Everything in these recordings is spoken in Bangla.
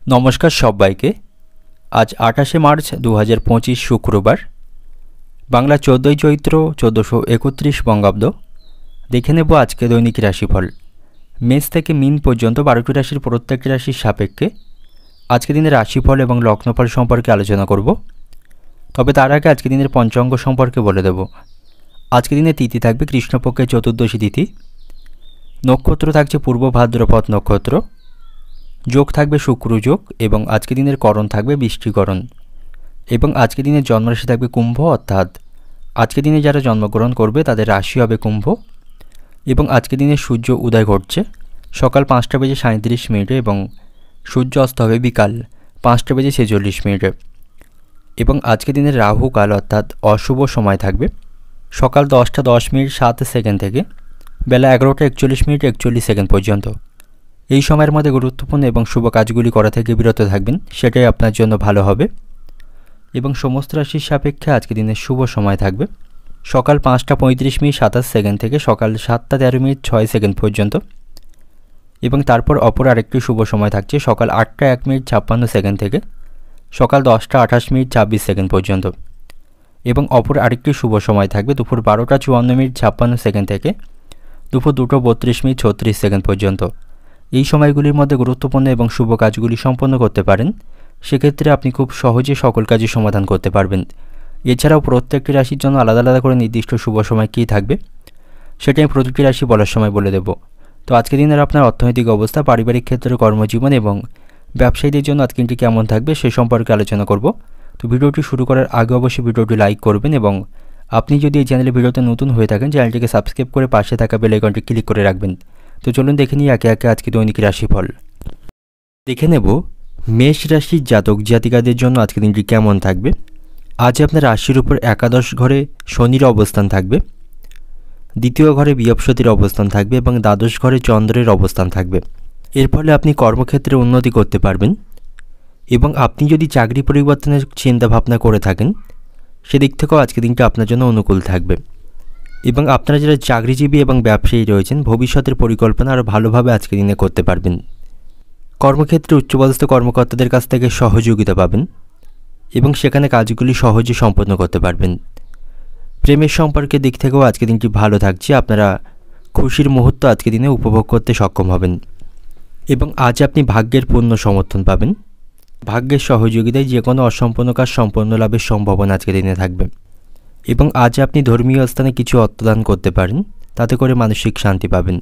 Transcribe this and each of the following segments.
নমস্কার সবাইকে। আজ 28শে মার্চ 2025 শুক্রবার, বাংলা 14ই চৈত্র 1431 বঙ্গাব্দ। দেখে নেব আজকে দৈনিক রাশিফল। মেষ থেকে মিন পর্যন্ত 12টি রাশির প্রত্যেকটি রাশির সাপেক্ষে আজকে দিনের রাশিফল এবং লগ্নফল সম্পর্কে আলোচনা করব। তবে তার আগে আজকে দিনের পঞ্চাঙ্গ সম্পর্কে বলে দেব। আজকে দিনে তিথি থাকবে কৃষ্ণপক্ষের চতুর্দশী তিথি, নক্ষত্র থাকছে পূর্ব ভাদ্রপদ নক্ষত্র, যোগ থাকবে শুক্র যোগ এবং আজকে দিনের করণ থাকবে বৃষ্টিকরণ। এবং আজকে দিনের জন্মরাশি থাকবে কুম্ভ, অর্থাৎ আজকে দিনে যারা জন্মগ্রহণ করবে তাদের রাশি হবে কুম্ভ। এবং আজকে দিনে সূর্য উদয় ঘটছে সকাল 5:37 এবং সূর্য অস্ত হবে বিকাল 5:46। এবং আজকে দিনের রাহু কাল অর্থাৎ অশুভ সময় থাকবে সকাল 10:10:07 থেকে বেলা 11:41 পর্যন্ত। এই সময়ের মধ্যে গুরুত্বপূর্ণ এবং শুভ কাজগুলি করা থেকে বিরত থাকবেন, সেটাই আপনার জন্য ভালো হবে। এবং সমস্ত রাশির সাপেক্ষে আজকে দিনের শুভ সময় থাকবে সকাল 5:35:27 থেকে সকাল 7:13:06 পর্যন্ত। এবং তারপর অপর আরেকটি শুভ সময় থাকছে সকাল 8:01:56 থেকে সকাল 10:28:26 পর্যন্ত। এবং অপর আরেকটি শুভ সময় থাকবে দুপুর 12:54:56 থেকে দুপুর 2:32:36 পর্যন্ত। এই সময়গুলির মধ্যে গুরুত্বপূর্ণ এবং শুভ কাজগুলি সম্পন্ন করতে পারেন, সেক্ষেত্রে আপনি খুব সহজে সকল কাজের সমাধান করতে পারবেন। এছাড়াও প্রত্যেকটি রাশির জন্য আলাদা আলাদা করে নির্দিষ্ট শুভ সময় কী থাকবে সেটা আমি প্রতিটি রাশি বলার সময় বলে দেব। তো আজকের দিনের আপনার অর্থনৈতিক অবস্থা, পারিবারিক ক্ষেত্রে, কর্মজীবন এবং ব্যবসায়ীদের জন্য আজকে দিনটি কেমন থাকবে সে সম্পর্কে আলোচনা করব। তো ভিডিওটি শুরু করার আগে অবশ্যই ভিডিওটি লাইক করবেন এবং আপনি যদি এই চ্যানেলে ভিডিওতে নতুন হয়ে থাকেন চ্যানেলটিকে সাবস্ক্রাইব করে পাশে থাকা বেল আইকনটি ক্লিক করে রাখবেন। তো চলুন দেখে নিই একে একে আজকে দৈনিক রাশিফল। দেখে নেব মেষ রাশির জাতক জাতিকাদের জন্য আজকে দিনটি কেমন থাকবে। আজ আপনার রাশির উপর একাদশ ঘরে শনির অবস্থান থাকবে, দ্বিতীয় ঘরে বৃহস্পতির অবস্থান থাকবে এবং দ্বাদশ ঘরে চন্দ্রের অবস্থান থাকবে। এর ফলে আপনি কর্মক্ষেত্রে উন্নতি করতে পারবেন। এবং আপনি যদি চাকরি পরিবর্তনের চিন্তাভাবনা করে থাকেন সেদিক থেকেও আজকে দিনটা আপনার জন্য অনুকূল থাকবে। এবং আপনারা যারা চাকরিজীবী এবং ব্যবসায়ী রয়েছেন ভবিষ্যতের পরিকল্পনা আরও ভালোভাবে আজকে দিনে করতে পারবেন। কর্মক্ষেত্রে উচ্চপদস্থ কর্মকর্তাদের কাছ থেকে সহযোগিতা পাবেন এবং সেখানে কাজগুলি সহজে সম্পন্ন করতে পারবেন। প্রেমের সম্পর্কের দিক থেকেও আজকে দিনটি ভালো থাকছে, আপনারা খুশির মুহূর্ত আজকে দিনে উপভোগ করতে সক্ষম হবেন। এবং আজ আপনি ভাগ্যের পূর্ণ সমর্থন পাবেন, ভাগ্যের সহযোগিতায় যে কোনো অসম্পূর্ণ কাজ সম্পন্ন লাভের সম্ভাবনা আজকে দিনে থাকবে। এবং আজ আপনি ধর্মীয় স্থানে কিছু অর্থদান করতে পারেন, তাতে করে মানসিক শান্তি পাবেন।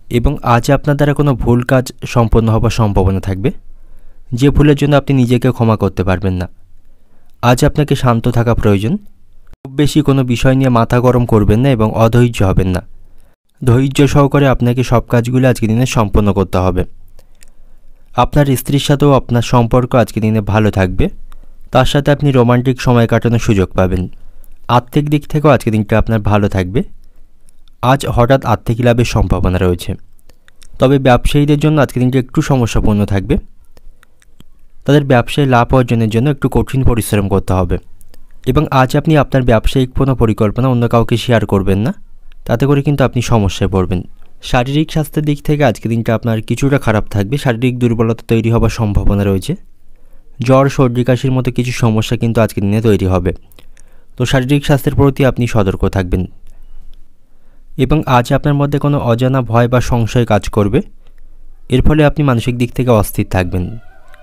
এবং আজ আপনার দ্বারা কোনো ভুল কাজ সম্পন্ন হওয়ার সম্ভাবনা থাকবে, যে ভুলের জন্য আপনি নিজেকে ক্ষমা করতে পারবেন না। আজ আপনাকে শান্ত থাকা প্রয়োজন, খুব বেশি কোনো বিষয় নিয়ে মাথা গরম করবেন না এবং অধৈর্য হবেন না। ধৈর্য সহকারে আপনাকে সব কাজগুলো আজকে দিনে সম্পন্ন করতে হবে। আপনার স্ত্রীর সাথেও আপনার সম্পর্ক আজকে দিনে ভালো থাকবে, তার সাথে আপনি রোমান্টিক সময় কাটানোর সুযোগ পাবেন। আর্থিক দিক থেকেও আজকে দিনটা আপনার ভালো থাকবে, আজ হঠাৎ আর্থিক লাভের সম্ভাবনা রয়েছে। তবে ব্যবসায়ীদের জন্য আজকে দিনটা একটু সমস্যাপূর্ণ থাকবে, তাদের ব্যবসায় লাভ অর্জনের জন্য একটু কঠিন পরিশ্রম করতে হবে। এবং আজ আপনি আপনার ব্যবসায়িক কোনো পরিকল্পনা অন্য কাউকে শেয়ার করবেন না, তাতে করে কিন্তু আপনি সমস্যায় পড়বেন। শারীরিক স্বাস্থ্যের দিক থেকে আজকে দিনটা আপনার কিছুটা খারাপ থাকবে, শারীরিক দুর্বলতা তৈরি হওয়ার সম্ভাবনা রয়েছে। জ্বর, সর্দি, কাশির মতো কিছু সমস্যা কিন্তু আজকে দিনে তৈরি হবে, তো শারীরিক স্বাস্থ্যের প্রতি আপনি সতর্ক থাকবেন। এবং আজ আপনার মধ্যে কোনো অজানা ভয় বা সংশয় কাজ করবে, এর ফলে আপনি মানসিক দিক থেকে অস্থির থাকবেন।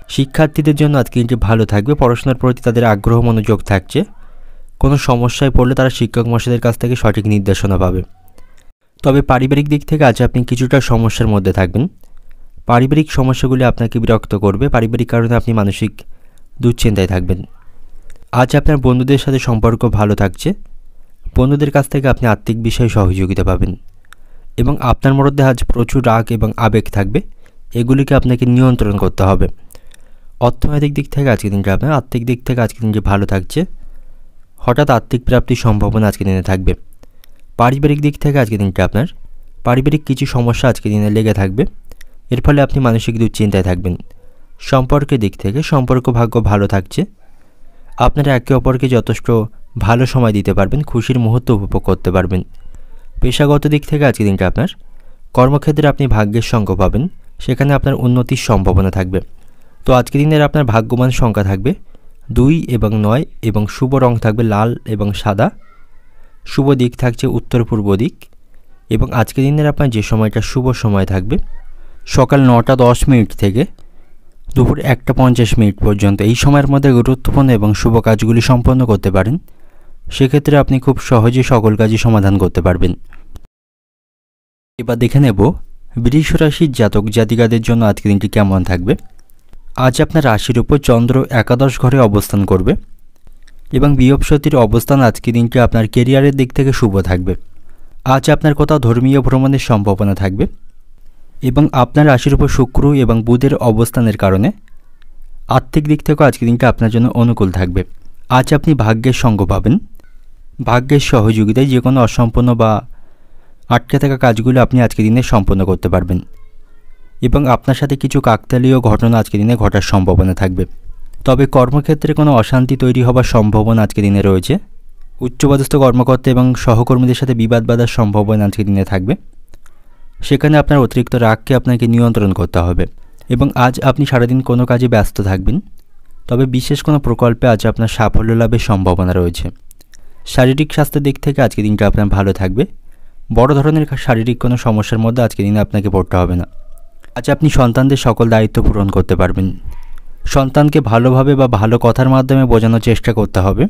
শিক্ষার্থীদের জন্য আজকে দিনটি ভালো থাকবে, পড়াশোনার প্রতি তাদের আগ্রহ মনোযোগ থাকছে। কোনো সমস্যায় পড়লে তারা শিক্ষক মশাইদের কাছ থেকে সঠিক নির্দেশনা পাবে। তবে পারিবারিক দিক থেকে আজ আপনি কিছুটা সমস্যার মধ্যে থাকবেন, পারিবারিক সমস্যাগুলি আপনাকে বিরক্ত করবে, পারিবারিক কারণে আপনি মানসিক দুশ্চিন্তায় থাকবেন। আজ আপনার বন্ধুদের সাথে সম্পর্ক ভালো থাকছে, বন্ধুদের কাছ থেকে আপনি আর্থিক বিষয়ে সহযোগিতা পাবেন। এবং আপনার মধ্যে আজ প্রচুর রাগ এবং আবেগ থাকবে, এগুলিকে আপনাকে নিয়ন্ত্রণ করতে হবে। অর্থনৈতিক দিক থেকে আজকের দিনটা আপনার আর্থিক দিক থেকে আজকের দিনটি ভালো থাকছে, হঠাৎ আর্থিক প্রাপ্তির সম্ভাবনা আজকের দিনে থাকবে। পারিবারিক দিক থেকে আজকের দিনটা আপনার পারিবারিক কিছু সমস্যা আজকের দিনে লেগে থাকবে, এর ফলে আপনি মানসিক দুশ্চিন্তায় থাকবেন। সম্পর্কের দিক থেকে সম্পর্ক ভাগ্য ভালো থাকছে, আপনারা একে অপরকে যথেষ্ট ভালো সময় দিতে পারবেন, খুশির মুহূর্ত উপভোগ করতে পারবেন। পেশাগত দিক থেকে আজকের দিনটা আপনার কর্মক্ষেত্রে আপনি ভাগ্যের সঙ্গ পাবেন, সেখানে আপনার উন্নতির সম্ভাবনা থাকবে। তো আজকের দিনের আপনার ভাগ্যবান সংখ্যা থাকবে 2 এবং 9 এবং শুভ রং থাকবে লাল এবং সাদা। শুভ দিক থাকছে উত্তর পূর্ব দিক এবং আজকের দিনের আপনার যে সময়টা শুভ সময় থাকবে সকাল 9টা 10 মিনিট থেকে দুপুর 1টা 50 মিনিট পর্যন্ত। এই সময়ের মধ্যে গুরুত্বপূর্ণ এবং শুভ কাজগুলি সম্পন্ন করতে পারেন। সেক্ষেত্রে আপনি খুব সহজে সকল কাজই সমাধান করতে পারবেন। এবার দেখে নেব বৃষ রাশির জাতক জাতিকাদের জন্য আজকের দিনটি কেমন থাকবে। আজ আপনার রাশির উপর চন্দ্র একাদশ ঘরে অবস্থান করবে এবং বৃহস্পতির অবস্থান আজকের দিনটি আপনার কেরিয়ারের দিক থেকে শুভ থাকবে। আজ আপনার কোথাও ধর্মীয় ভ্রমণের সম্ভাবনা থাকবে এবং আপনার রাশির উপর শুক্র এবং বুধের অবস্থানের কারণে আর্থিক দিক থেকেও আজকের দিনটা আপনার জন্য অনুকূল থাকবে। আজ আপনি ভাগ্যের সঙ্গ পাবেন। ভাগ্যের সহযোগিতায় যে কোনো অসম্পূর্ণ বা আটকে থাকা কাজগুলো আপনি আজকের দিনে সম্পন্ন করতে পারবেন এবং আপনার সাথে কিছু কাকতালীয় ঘটনা আজকের দিনে ঘটার সম্ভাবনা থাকবে। তবে কর্মক্ষেত্রে কোনো অশান্তি তৈরি হবার সম্ভাবনা আজকের দিনে রয়েছে। উচ্চপদস্থ কর্মকর্তা এবং সহকর্মীদের সাথে বিবাদ বাঁধার সম্ভাবনা আজকের দিনে থাকবে। সেখানে আপনার অতিরিক্ত রাগকে আপনাকে নিয়ন্ত্রণ করতে হবে এবং আজ আপনি সারাদিন কোনো কাজে ব্যস্ত থাকবেন। তবে বিশেষ কোনো প্রকল্পে আজ আপনার সাফল্য লাভের সম্ভাবনা রয়েছে। শারীরিক স্বাস্থ্যের দিক থেকে আজকের দিনটা আপনার ভালো থাকবে। বড় ধরনের শারীরিক কোনো সমস্যার মধ্যে আজকের দিনে আপনাকে পড়তে হবে না। আজ আপনি সন্তানদের সকল দায়িত্ব পূরণ করতে পারবেন। সন্তানকে ভালোভাবে বা ভালো কথার মাধ্যমে বোঝানোর চেষ্টা করতে হবে।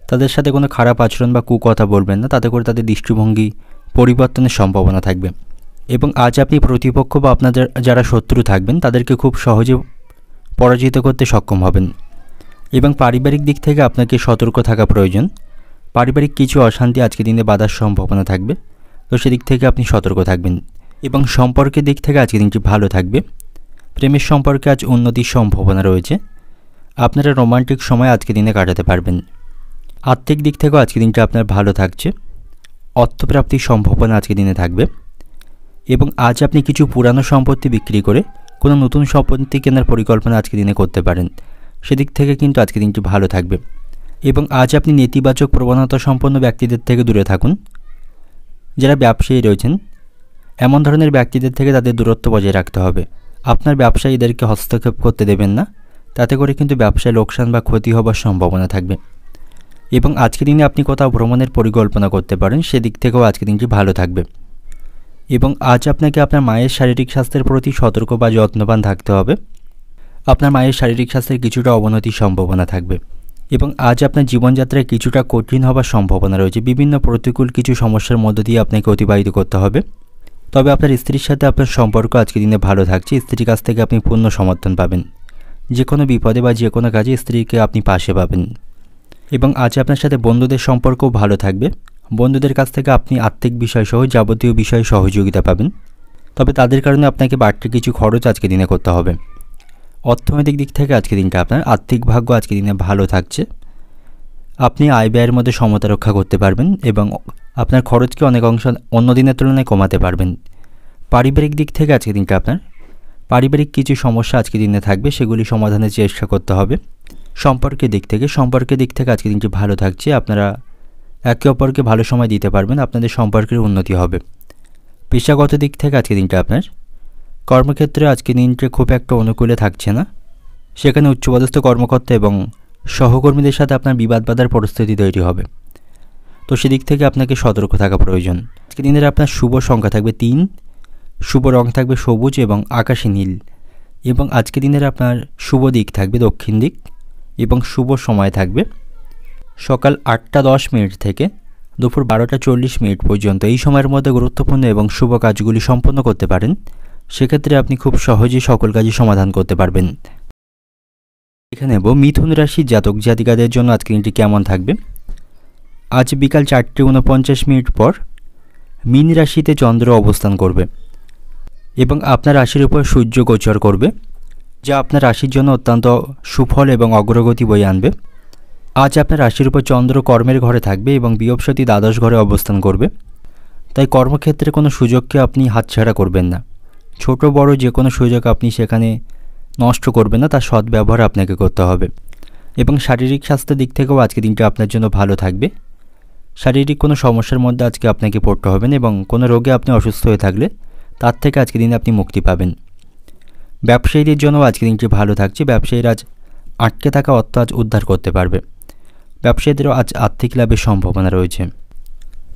তাদের সাথে কোনো খারাপ আচরণ বা কুকথা বলবেন না, তাতে করে তাদের দৃষ্টিভঙ্গি পরিবর্তনের সম্ভাবনা থাকবে এবং আজ আপনি প্রতিপক্ষ বা আপনাদের যারা শত্রু থাকবেন তাদেরকে খুব সহজে পরাজিত করতে সক্ষম হবেন এবং পারিবারিক দিক থেকে আপনাকে সতর্ক থাকা প্রয়োজন। পারিবারিক কিছু অশান্তি আজকের দিনে বাধার সম্ভাবনা থাকবে, তো সেদিক থেকে আপনি সতর্ক থাকবেন এবং সম্পর্কের দিক থেকে আজকের দিনটি ভালো থাকবে। প্রেমের সম্পর্কে আজ উন্নতির সম্ভাবনা রয়েছে। আপনারা রোমান্টিক সময় আজকের দিনে কাটাতে পারবেন। আর্থিক দিক থেকেও আজকের দিনটা আপনার ভালো থাকছে। অর্থপ্রাপ্তির সম্ভাবনা আজকের দিনে থাকবে এবং আজ আপনি কিছু পুরানো সম্পত্তি বিক্রি করে কোনো নতুন সম্পত্তি কেনার পরিকল্পনা আজকের দিনে করতে পারেন। সেদিক থেকে কিন্তু আজকের দিনটি ভালো থাকবে এবং আজ আপনি নেতিবাচক প্রবণতা সম্পন্ন ব্যক্তিদের থেকে দূরে থাকুন। যারা ব্যবসায়ী রয়েছেন এমন ধরনের ব্যক্তিদের থেকে তাদের দূরত্ব বজায় রাখতে হবে। আপনার ব্যবসায়ীদেরকে হস্তক্ষেপ করতে দেবেন না, তাতে করে কিন্তু ব্যবসায় লোকসান বা ক্ষতি হবার সম্ভাবনা থাকবে এবং আজকের দিনে আপনি কোথাও ভ্রমণের পরিকল্পনা করতে পারেন। সেদিক থেকেও আজকের দিনটি ভালো থাকবে এবং আজ আপনাকে আপনার মায়ের শারীরিক স্বাস্থ্যের প্রতি সতর্ক বা যত্নবান থাকতে হবে। আপনার মায়ের শারীরিক স্বাস্থ্যের কিছুটা অবনতির সম্ভাবনা থাকবে এবং আজ আপনার জীবনযাত্রায় কিছুটা কঠিন হবার সম্ভাবনা রয়েছে। বিভিন্ন প্রতিকূল কিছু সমস্যার মধ্য দিয়ে আপনাকে অতিবাহিত করতে হবে। তবে আপনার স্ত্রীর সাথে আপনার সম্পর্ক আজকের দিনে ভালো থাকছে। স্ত্রীর কাছ থেকে আপনি পূর্ণ সমর্থন পাবেন। যে কোনো বিপদে বা যে কোনো কাজে স্ত্রীকে আপনি পাশে পাবেন এবং আজ আপনার সাথে বন্ধুদের সম্পর্কও ভালো থাকবে। বন্ধুদের কাছ থেকে আপনি আর্থিক বিষয়সহ যাবতীয় বিষয়ে সহযোগিতা পাবেন। তবে তাদের কারণে আপনাকে বাড়তি কিছু খরচ আজকের দিনে করতে হবে। অর্থনৈতিক দিক থেকে আজকের দিনটা আপনার আর্থিক ভাগ্য আজকের দিনে ভালো থাকছে। আপনি আয় ব্যয়ের মধ্যে সমতা রক্ষা করতে পারবেন এবং আপনার খরচকে অনেক অংশ অন্য দিনের তুলনায় কমাতে পারবেন। পারিবারিক দিক থেকে আজকের দিনটা আপনার পারিবারিক কিছু সমস্যা আজকের দিনে থাকবে, সেগুলি সমাধানের চেষ্টা করতে হবে। সম্পর্কের দিক থেকে আজকের দিনটি ভালো থাকছে। আপনারা একে অপরকে ভালো সময় দিতে পারবেন। আপনাদের সম্পর্কের উন্নতি হবে। পেশাগত দিক থেকে আজকের দিনটা আপনার কর্মক্ষেত্রে আজকের দিনটা খুব একটা অনুকূলে থাকছে না। সেখানে উচ্চপদস্থ কর্মকর্তা এবং সহকর্মীদের সাথে আপনার বিবাদ বাধার পরিস্থিতি তৈরি হবে, তো সেদিক থেকে আপনাকে সতর্ক থাকা প্রয়োজন। আজকের দিনের আপনার শুভ সংখ্যা থাকবে 3, শুভ রং থাকবে সবুজ এবং আকাশী নীল এবং আজকের দিনের আপনার শুভ দিক থাকবে দক্ষিণ দিক এবং শুভ সময় থাকবে সকাল 8টা 10 মিনিট থেকে দুপুর 12টা 40 মিনিট পর্যন্ত। এই সময়ের মধ্যে গুরুত্বপূর্ণ এবং শুভ কাজগুলি সম্পন্ন করতে পারেন। সেক্ষেত্রে আপনি খুব সহজেই সকল কাজই সমাধান করতে পারবেন। এখানে মিথুন রাশির জাতক জাতিকাদের জন্য আজকের দিনটি কেমন থাকবে। আজ বিকাল 4:49 মিনিট পর মীন রাশিতে চন্দ্র অবস্থান করবে এবং আপনার রাশির উপর সূর্য গোচর করবে, যা আপনার রাশির জন্য অত্যন্ত সুফল এবং অগ্রগতি বয়ে আনবে। আজ আপনার রাশির উপর চন্দ্র কর্মের ঘরে থাকবে এবং বৃহস্পতি দ্বাদশ ঘরে অবস্থান করবে। তাই কর্মক্ষেত্রে কোনো সুযোগকে আপনি হাতছাড়া করবেন না। ছোট বড় যে কোনো সুযোগ আপনি সেখানে নষ্ট করবেন না, তার সদ্ব্যবহার আপনাকে করতে হবে এবং শারীরিক স্বাস্থ্যের দিক থেকেও আজকে দিনটা আপনার জন্য ভালো থাকবে। শারীরিক কোনো সমস্যার মধ্যে আজকে আপনাকে পড়তে হবে না এবং কোনো রোগে আপনি অসুস্থ হয়ে থাকলে তার থেকে আজকে দিনে আপনি মুক্তি পাবেন। ব্যবসায়ীদের জন্য আজকে দিনটি ভালো থাকছে। ব্যবসায়ীরা আজ আটকে থাকা অর্থ আজ উদ্ধার করতে পারবে। ব্যবসায়ীদেরও আজ আর্থিক লাভের সম্ভাবনা রয়েছে।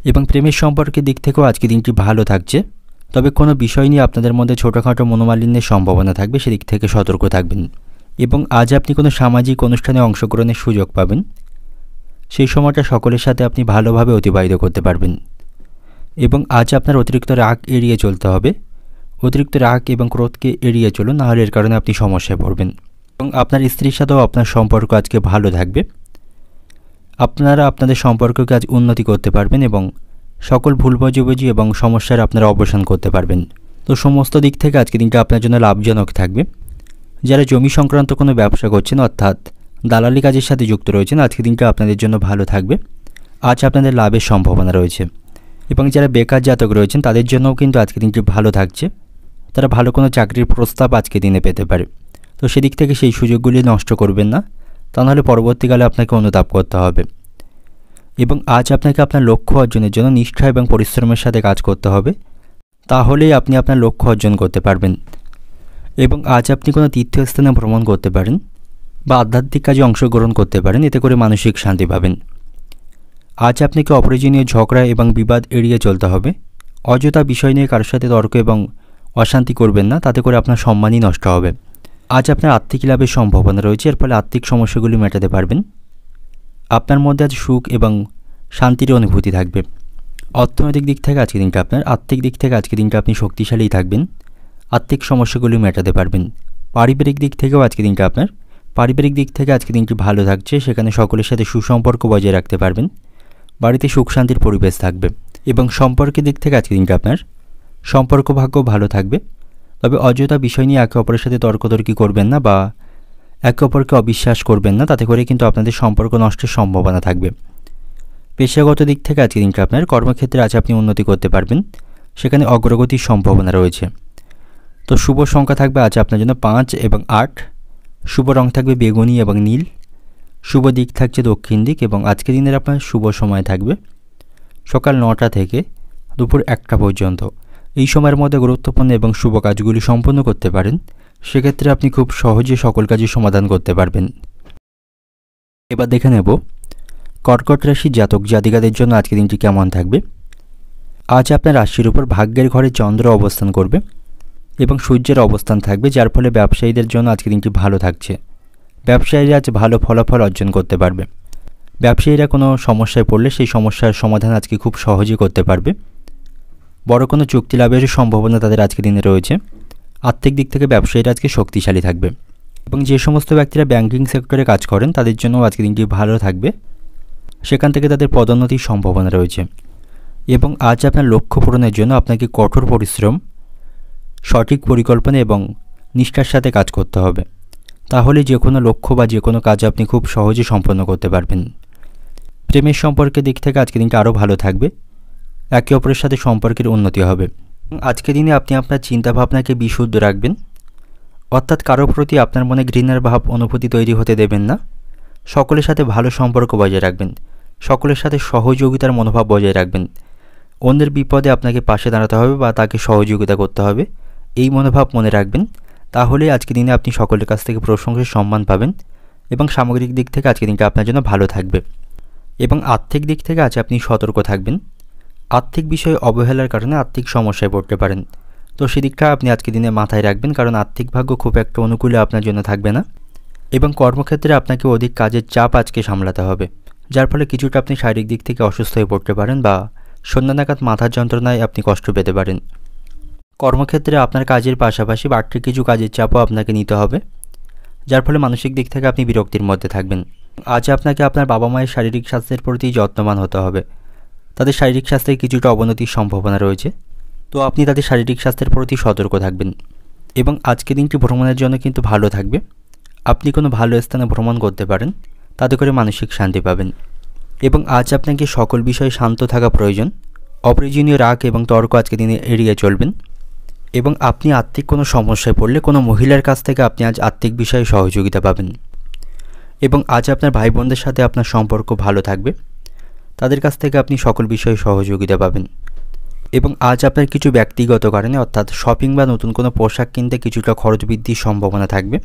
এবং প্রেমের সম্পর্কের দিক থেকেও আজকে দিনটি ভালো থাকছে। তবে কোনো বিষয় নিয়ে আপনাদের মধ্যে ছোটোখাটো মনোমালিন্যের সম্ভাবনা থাকবে, সেদিক থেকে সতর্ক থাকবেন। এবং আজ আপনি কোনো সামাজিক অনুষ্ঠানে অংশগ্রহণের সুযোগ পাবেন। সেই সময়টা সকলের সাথে আপনি ভালোভাবে অতিবাহিত করতে পারবেন। এবং আজ আপনার অতিরিক্ত রাগ এড়িয়ে চলতে হবে। অতিরিক্ত রাগ এবং ক্রোধকে এড়িয়ে চলুন, নাহলে এর কারণে আপনি সমস্যায় পড়বেন। এবং আপনার স্ত্রীর সাথেও আপনার সম্পর্ক আজকে ভালো থাকবে। আপনারা আপনাদের সম্পর্ককে আজ উন্নতি করতে পারবেন এবং সকল ভুল বোঝাবুঝি এবং সমস্যার আপনারা অবসান করতে পারবেন। তো সমস্ত দিক থেকে আজকে দিনটা আপনার জন্য লাভজনক থাকবে। যারা জমি সংক্রান্ত কোনো ব্যবসা করছেন, অর্থাৎ দালালি কাজের সাথে যুক্ত রয়েছেন, আজকে দিনটা আপনাদের জন্য ভালো থাকবে। আজ আপনাদের লাভের সম্ভাবনা রয়েছে। এবং যারা বেকার জাতক রয়েছেন তাদের জন্যও কিন্তু আজকে দিনটি ভালো থাকছে। তারা ভালো কোনো চাকরির প্রস্তাব আজকে দিনে পেতে পারে। তো সেদিক থেকে সেই সুযোগগুলি নষ্ট করবেন না, তা নাহলে পরবর্তীকালে আপনাকে অনুতাপ করতে হবে। এবং আজ আপনাকে আপনার লক্ষ্য অর্জনের জন্য নিষ্ঠা এবং পরিশ্রমের সাথে কাজ করতে হবে, তাহলেই আপনি আপনার লক্ষ্য অর্জন করতে পারবেন। এবং আজ আপনি কোনো তীর্থস্থানে ভ্রমণ করতে পারেন বা আধ্যাত্মিক কাজে অংশগ্রহণ করতে পারেন, এতে করে মানসিক শান্তি পাবেন। আজ আপনাকে অপ্রয়োজনীয় ঝগড়া এবং বিবাদ এড়িয়ে চলতে হবে। অযথা বিষয় নিয়ে কারোর সাথে তর্ক এবং অশান্তি করবেন না, তাতে করে আপনার সম্মানই নষ্ট হবে। আজ আপনার আর্থিক লাভের সম্ভাবনা রয়েছে, এর ফলে আর্থিক সমস্যাগুলি মেটাতে পারবেন। আপনার মধ্যে আজ সুখ এবং শান্তির অনুভূতি থাকবে। অর্থনৈতিক দিক থেকে আজকে দিনটা আপনার, আর্থিক দিক থেকে আজকে দিনটা আপনি শক্তিশালী থাকবেন। আর্থিক সমস্যাগুলি মেটাতে পারবেন। পারিবারিক দিক থেকেও আজকে দিনটা আপনার, পারিবারিক দিক থেকে আজকে দিনটি ভালো থাকছে। সেখানে সকলের সাথে সুসম্পর্ক বজায় রাখতে পারবেন। বাড়িতে সুখ শান্তির পরিবেশ থাকবে। এবং সম্পর্কের দিক থেকে আজকে দিনটা আপনার সম্পর্ক ভাগ্য ভালো থাকবে। তবে অযথা বিষয় নিয়ে একে অপরের সাথে তর্কতর্কি করবেন না বা একে অপরকে অবিশ্বাস করবেন না, তাতে করে কিন্তু আপনাদের সম্পর্ক নষ্টের সম্ভাবনা থাকবে। পেশাগত দিক থেকে আজকে দিনটা আপনার, কর্মক্ষেত্রে আজ আপনি উন্নতি করতে পারবেন। সেখানে অগ্রগতির সম্ভাবনা রয়েছে। তো শুভ সংখ্যা থাকবে আজ আপনার জন্য 5 এবং 8। শুভ রং থাকবে বেগুনি এবং নীল। শুভ দিক থাকছে দক্ষিণ দিক। এবং আজকের দিনের আপনার শুভ সময় থাকবে সকাল 9টা থেকে দুপুর 1টা পর্যন্ত। এই সময়ের মধ্যে গুরুত্বপূর্ণ এবং শুভ কাজগুলি সম্পন্ন করতে পারেন। সেক্ষেত্রে আপনি খুব সহজে সকল কাজের সমাধান করতে পারবেন। এবার দেখে নেব কর্কট রাশির জাতক জাতিকাদের জন্য আজকের দিনটি কেমন থাকবে। আজ আপনার রাশির উপর ভাগ্যের ঘরে চন্দ্র অবস্থান করবে এবং সূর্যের অবস্থান থাকবে, যার ফলে ব্যবসায়ীদের জন্য আজকের দিনটি ভালো থাকছে। ব্যবসায়ীরা আজ ভালো ফলাফল অর্জন করতে পারবে। ব্যবসায়ীরা কোনো সমস্যায় পড়লে সেই সমস্যার সমাধান আজকে খুব সহজেই করতে পারবে। বড় কোনো চুক্তি লাভের সম্ভাবনা তাদের আজকের দিনে রয়েছে। আর্থিক দিক থেকে ব্যবসায়ীরা আজকে শক্তিশালী থাকবে। এবং যে সমস্ত ব্যক্তিরা ব্যাংকিং সেক্টরে কাজ করেন তাদের জন্য আজকের দিনটি ভালো থাকবে। সেখান থেকে তাদের পদোন্নতির সম্ভাবনা রয়েছে। এবং আজ আপনার লক্ষ্য পূরণের জন্য আপনাকে কঠোর পরিশ্রম, সঠিক পরিকল্পনা এবং নিষ্ঠার সাথে কাজ করতে হবে। তাহলে যে কোনো লক্ষ্য বা যে কোনো কাজ আপনি খুব সহজে সম্পন্ন করতে পারবেন। প্রেমের সম্পর্কের দিক থেকে আজকের দিনটা আরও ভালো থাকবে। একে অপরের সাথে সম্পর্কের উন্নতি হবে। আজকের দিনে আপনি আপনার চিন্তাভাবনাকে বিশুদ্ধ রাখবেন, অর্থাৎ কারো প্রতি আপনার মনে ঘৃণার ভাব অনুভূতি তৈরি হতে দেবেন না। সকলের সাথে ভালো সম্পর্ক বজায় রাখবেন। সকলের সাথে সহযোগিতার মনোভাব বজায় রাখবেন। অন্যের বিপদে আপনাকে পাশে দাঁড়াতে হবে বা তাকে সহযোগিতা করতে হবে, এই মনোভাব মনে রাখবেন। তাহলে আজকের দিনে আপনি সকলের কাছ থেকে প্রশংসার সম্মান পাবেন এবং সামগ্রিক দিক থেকে আজকের দিনটা আপনার জন্য ভালো থাকবে। এবং আর্থিক দিক থেকে আজ আপনি সতর্ক থাকবেন। আর্থিক বিষয়ে অবহেলার কারণে আর্থিক সমস্যায় পড়তে পারেন। তো সেদিকটা আপনি আজকের দিনে মাথায় রাখবেন, কারণ আর্থিক ভাগ্য খুব একটা অনুকূলে আপনার জন্য থাকবে না। এবং কর্মক্ষেত্রে আপনাকে অধিক কাজের চাপ আজকে সামলাতে হবে, যার ফলে কিছুটা আপনি শারীরিক দিক থেকে অসুস্থ হয়ে পড়তে পারেন বা সন্ধ্যা নাগাদ মাথার যন্ত্রণায় আপনি কষ্ট পেতে পারেন। কর্মক্ষেত্রে আপনার কাজের পাশাপাশি বাড়তি কিছু কাজের চাপও আপনাকে নিতে হবে, যার ফলে মানসিক দিক থেকে আপনি বিরক্তির মধ্যে থাকবেন। আজ আপনাকে আপনার বাবা মায়ের শারীরিক স্বাস্থ্যের প্রতি যত্নবান হতে হবে। তাদের শারীরিক স্বাস্থ্যে কিছুটা অবনতির সম্ভাবনা রয়েছে, তো আপনি তাদের শারীরিক স্বাস্থ্যের প্রতি সতর্ক থাকবেন। এবং আজকের দিনটি ভ্রমণের জন্য কিন্তু ভালো থাকবে। আপনি কোনো ভালো স্থানে ভ্রমণ করতে পারেন, তাতে করে মানসিক শান্তি পাবেন। এবং আজ আপনাকে সকল বিষয়ে শান্ত থাকা প্রয়োজন। অপ্রয়োজনীয় রাগ এবং তর্ক আজকের দিনে এড়িয়ে চলবেন। এবং আপনি আর্থিক কোনো সমস্যায় পড়লে কোনো মহিলার কাছ থেকে আপনি আজ আর্থিক বিষয়ে সহযোগিতা পাবেন। এবং আজ আপনার ভাই বোনদের সাথে আপনার সম্পর্ক ভালো থাকবে। তাদের কাছ থেকে আপনি সকল বিষয়ে সহযোগিতা পাবেন। এবং আজ আপনার কিছু ব্যক্তিগত কারণে অর্থাৎ শপিং বা নতুন কোনো পোশাক কিনতে কিছুটা খরচ বৃদ্ধির সম্ভাবনা থাকবে।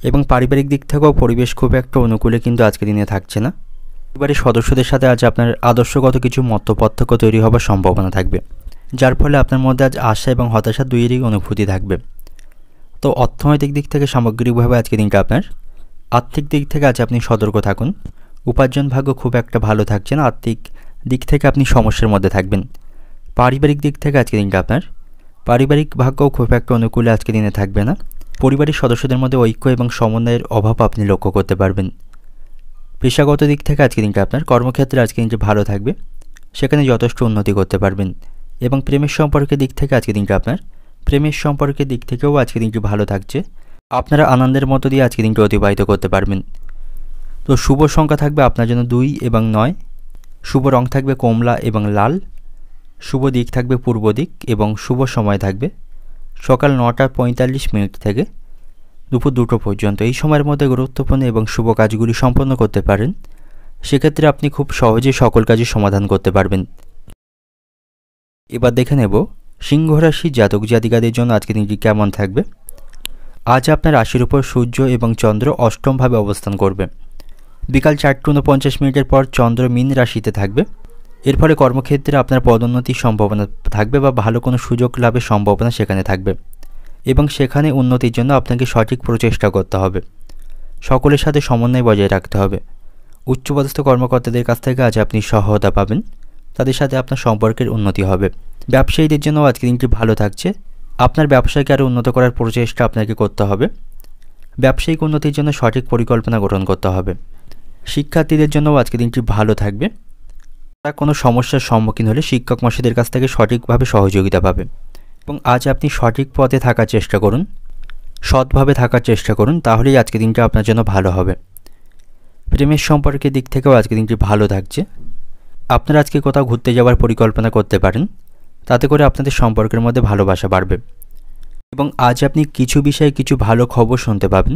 এবং পারিবারিক দিক থেকেও পরিবেশ খুব একটা অনুকূলে কিন্তু আজকের দিনে থাকছে না। পরিবারের সদস্যদের সাথে আজ আপনার আদর্শগত কিছু মতপার্থক্য তৈরি হওয়ার সম্ভাবনা থাকবে, যার ফলে আপনার মধ্যে আজ আশা এবং হতাশা দুইয়েরই অনুভূতি থাকবে। তো অর্থনৈতিক দিক থেকে সামগ্রিকভাবে আজকের দিনটা আপনার আর্থিক দিক থেকে আজ আপনি সতর্ক থাকুন। উপার্জন ভাগ্য খুব একটা ভালো থাকছে না, আর্থিক দিক থেকে আপনি সমস্যার মধ্যে থাকবেন। পারিবারিক দিক থেকে আজকের দিনটা আপনার পারিবারিক ভাগ্যও খুব একটা অনুকূলে আজকের দিনে থাকবে না। পরিবারের সদস্যদের মধ্যে ঐক্য এবং সমন্বয়ের অভাব আপনি লক্ষ্য করতে পারবেন। পেশাগত দিক থেকে আজকের দিনটা আপনার কর্মক্ষেত্রে আজকের দিনটা ভালো থাকবে, সেখানে যথেষ্ট উন্নতি করতে পারবেন। এবং প্রেমের সম্পর্কের দিক থেকে আজকের দিনটা আপনার প্রেমের সম্পর্কের দিক থেকেও আজকের দিনটি ভালো থাকছে, আপনারা আনন্দের মতো দিয়ে আজকের দিনটি অতিবাহিত করতে পারবেন। তো শুভ সংখ্যা থাকবে আপনার জন্য 2 এবং 9, শুভ রং থাকবে কমলা এবং লাল, শুভ দিক থাকবে পূর্ব দিক এবং শুভ সময় থাকবে সকাল 9:45 থেকে দুপুর 2টো পর্যন্ত। এই সময়ের মধ্যে গুরুত্বপূর্ণ এবং শুভ কাজগুলি সম্পন্ন করতে পারেন, সেক্ষেত্রে আপনি খুব সহজেই সকল কাজের সমাধান করতে পারবেন। এবার দেখে নেব সিংহ রাশি জাতক জাতিকাদের জন্য আজকের দিনটি কেমন থাকবে। আজ আপনার রাশির উপর সূর্য এবং চন্দ্র অষ্টমভাবে অবস্থান করবে। বিকাল 4:49 পর চন্দ্র মীন রাশিতে থাকবে। এর ফলে কর্মক্ষেত্রে আপনার পদোন্নতির সম্ভাবনা থাকবে বা ভালো কোনো সুযোগ লাভের সম্ভাবনা সেখানে থাকবে, এবং সেখানে উন্নতির জন্য আপনাকে সঠিক প্রচেষ্টা করতে হবে। সকলের সাথে সমন্বয় বজায় রাখতে হবে। উচ্চপদস্থ কর্মকর্তাদের কাছ থেকে আজ আপনি সহায়তা পাবেন, তাদের সাথে আপনার সম্পর্কের উন্নতি হবে। ব্যবসায়ীদের জন্য আজকের দিনটি ভালো থাকছে, আপনার ব্যবসাকে আরও উন্নত করার প্রচেষ্টা আপনাকে করতে হবে। ব্যবসায়িক উন্নতির জন্য সঠিক পরিকল্পনা গ্রহণ করতে হবে। শিক্ষার্থীদের জন্যও আজকের দিনটি ভালো থাকবে, তারা কোনো সমস্যার সম্মুখীন হলে শিক্ষক মশাইদের কাছ থেকে সঠিকভাবে সহযোগিতা পাবে। এবং আজ আপনি সঠিক পথে থাকার চেষ্টা করুন, সৎভাবে থাকার চেষ্টা করুন, তাহলেই আজকের দিনটা আপনার জন্য ভালো হবে। প্রেমের সম্পর্কের দিক থেকেও আজকের দিনটি ভালো থাকছে, আপনারা আজকে কোথাও ঘুরতে যাওয়ার পরিকল্পনা করতে পারেন, তাতে করে আপনাদের সম্পর্কের মধ্যে ভালোবাসা বাড়বে। এবং আজ আপনি কিছু বিষয়ে কিছু ভালো খবর শুনতে পাবেন,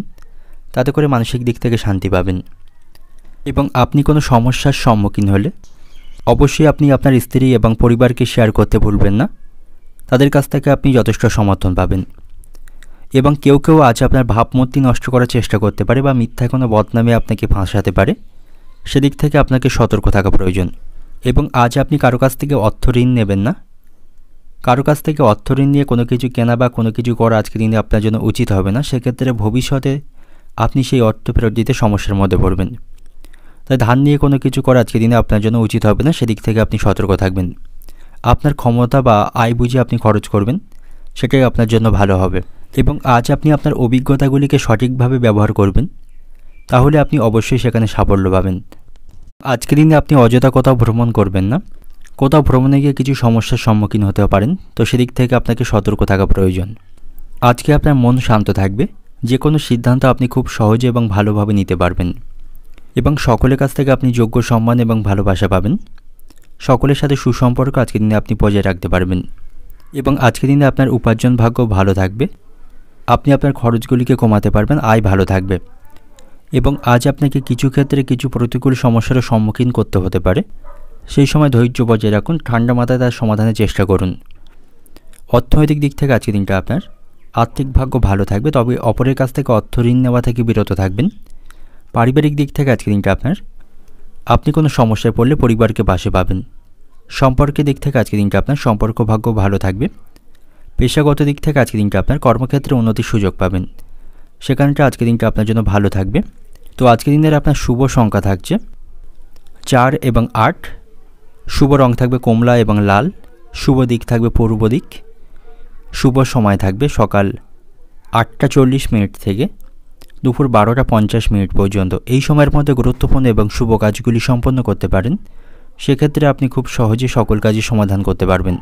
তাতে করে মানসিক দিক থেকে শান্তি পাবেন। এবং আপনি কোনো সমস্যার সম্মুখীন হলে অবশ্যই আপনি আপনার স্ত্রী এবং পরিবারকে শেয়ার করতে ভুলবেন না, তাদের কাছ থেকে আপনি যথেষ্ট সমর্থন পাবেন। এবং কেউ কেউ আজ আপনার ভাবমূর্তি নষ্ট করার চেষ্টা করতে পারে বা মিথ্যা কোনো বদনামে আপনাকে ফাঁসাতে পারে, সেদিক থেকে আপনাকে সতর্ক থাকা প্রয়োজন। এবং আজ আপনি কারো কাছ থেকে অর্থ ঋণ নেবেন না, কারো কাছ থেকে অর্থ ঋণ নিয়ে কোনো কিছু কেনা বা কোনো কিছু করা আজকের দিনে আপনার জন্য উচিত হবে না, সেক্ষেত্রে ভবিষ্যতে আপনি সেই অর্থ ফেরত দিতে সমস্যার মধ্যে পড়বেন। তাই ধার নিয়ে কোনো কিছু করা আজকের দিনে আপনার জন্য উচিত হবে না, সেদিক থেকে আপনি সতর্ক থাকবেন। আপনার ক্ষমতা বা আয় বুঝে আপনি খরচ করবেন, সেটাই আপনার জন্য ভালো হবে। এবং আজ আপনি আপনার অভিজ্ঞতাগুলিকে সঠিকভাবে ব্যবহার করবেন, তাহলে আপনি অবশ্যই সেখানে সাফল্য পাবেন। আজকের দিনে আপনি অযথা কোথাও ভ্রমণ করবেন না, কোথাও ভ্রমণে গিয়ে কিছু সমস্যার সম্মুখীন হতে পারেন, তো সেদিক থেকে আপনাকে সতর্ক থাকা প্রয়োজন। আজকে আপনার মন শান্ত থাকবে, যে কোনো সিদ্ধান্ত আপনি খুব সহজে এবং ভালোভাবে নিতে পারবেন। এবং সকলের কাছ থেকে আপনি যোগ্য সম্মান এবং ভালোবাসা পাবেন। সকলের সাথে সুসম্পর্ক আজকের দিনে আপনি বজায় রাখতে পারবেন। এবং আজকের দিনে আপনার উপার্জন ভাগ্য ভালো থাকবে, আপনি আপনার খরচগুলিকে কমাতে পারবেন, আয় ভালো থাকবে। এবং আজ আপনাকে কিছু ক্ষেত্রে কিছু প্রতিকূল সমস্যারও সম্মুখীন করতে হতে পারে, সেই সময় ধৈর্য বজায় রাখুন, ঠান্ডা মাথায় তার সমাধানের চেষ্টা করুন। অর্থনৈতিক দিক থেকে আজকের দিনটা আপনার আর্থিক ভাগ্য ভালো থাকবে, তবে অপরের কাছ থেকে অর্থ ঋণ নেওয়া থেকে বিরত থাকবেন। পারিবারিক দিক থেকে আজকের দিনটা আপনার আপনি কোনো সমস্যায় পড়লে পরিবারকে পাশে পাবেন। সম্পর্কের দিক থেকে আজকের দিনটা আপনার সম্পর্ক ভাগ্য ভালো থাকবে। পেশাগত দিক থেকে আজকের দিনটা আপনার কর্মক্ষেত্রে উন্নতির সুযোগ পাবেন, সেখানটা আজকের দিনটা আপনার জন্য ভালো থাকবে। তো আজকের দিনের আপনার শুভ সংখ্যা থাকছে 4 এবং 8, শুভ রং থাকবে কমলা এবং লাল, শুভ দিক থাকবে পূর্ব দিক, শুভ সময় থাকবে সকাল 8:40 থেকে দুপুর 12:50 পর্যন্ত। এই সময়ের মধ্যে গুরুত্বপূর্ণ এবং শুভ কাজগুলি সম্পন্ন করতে পারেন, সেক্ষেত্রে আপনি খুব সহজে সকল কাজের সমাধান করতে পারবেন।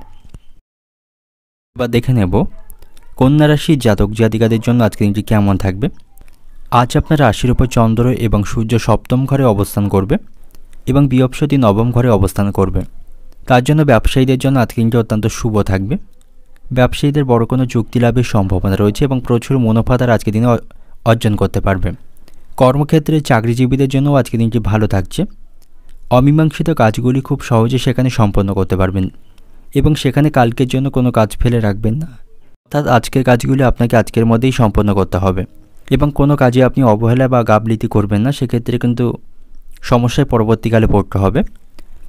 এবার দেখে নেব কন্যা রাশির জাতক জাতিকাদের জন্য আজকের দিনটি কেমন থাকবে। আজ আপনার রাশির উপর চন্দ্র এবং সূর্য সপ্তম ঘরে অবস্থান করবে এবং বৃহস্পতি নবম ঘরে অবস্থান করবে। তার জন্য ব্যবসায়ীদের জন্য আজকের দিনটি অত্যন্ত শুভ থাকবে। ব্যবসায়ীদের বড় কোনো চুক্তি লাভের সম্ভাবনা রয়েছে এবং প্রচুর মুনাফা তারা আজকের দিনে অর্জন করতে পারবে। কর্মক্ষেত্রে চাকরিজীবীদের জন্যও আজকের দিনটি ভালো থাকছে। অমীমাংসিত কাজগুলি খুব সহজে সেখানে সম্পন্ন করতে পারবেন এবং সেখানে কালকের জন্য কোনো কাজ ফেলে রাখবেন না। অর্থাৎ আজকের কাজগুলি আপনাকে আজকের মধ্যেই সম্পন্ন করতে হবে এবং কোনো কাজে আপনি অবহেলা বা গাফিলতি করবেন না, সেক্ষেত্রে কিন্তু সমস্যায় পরবর্তীকালে পড়তে হবে।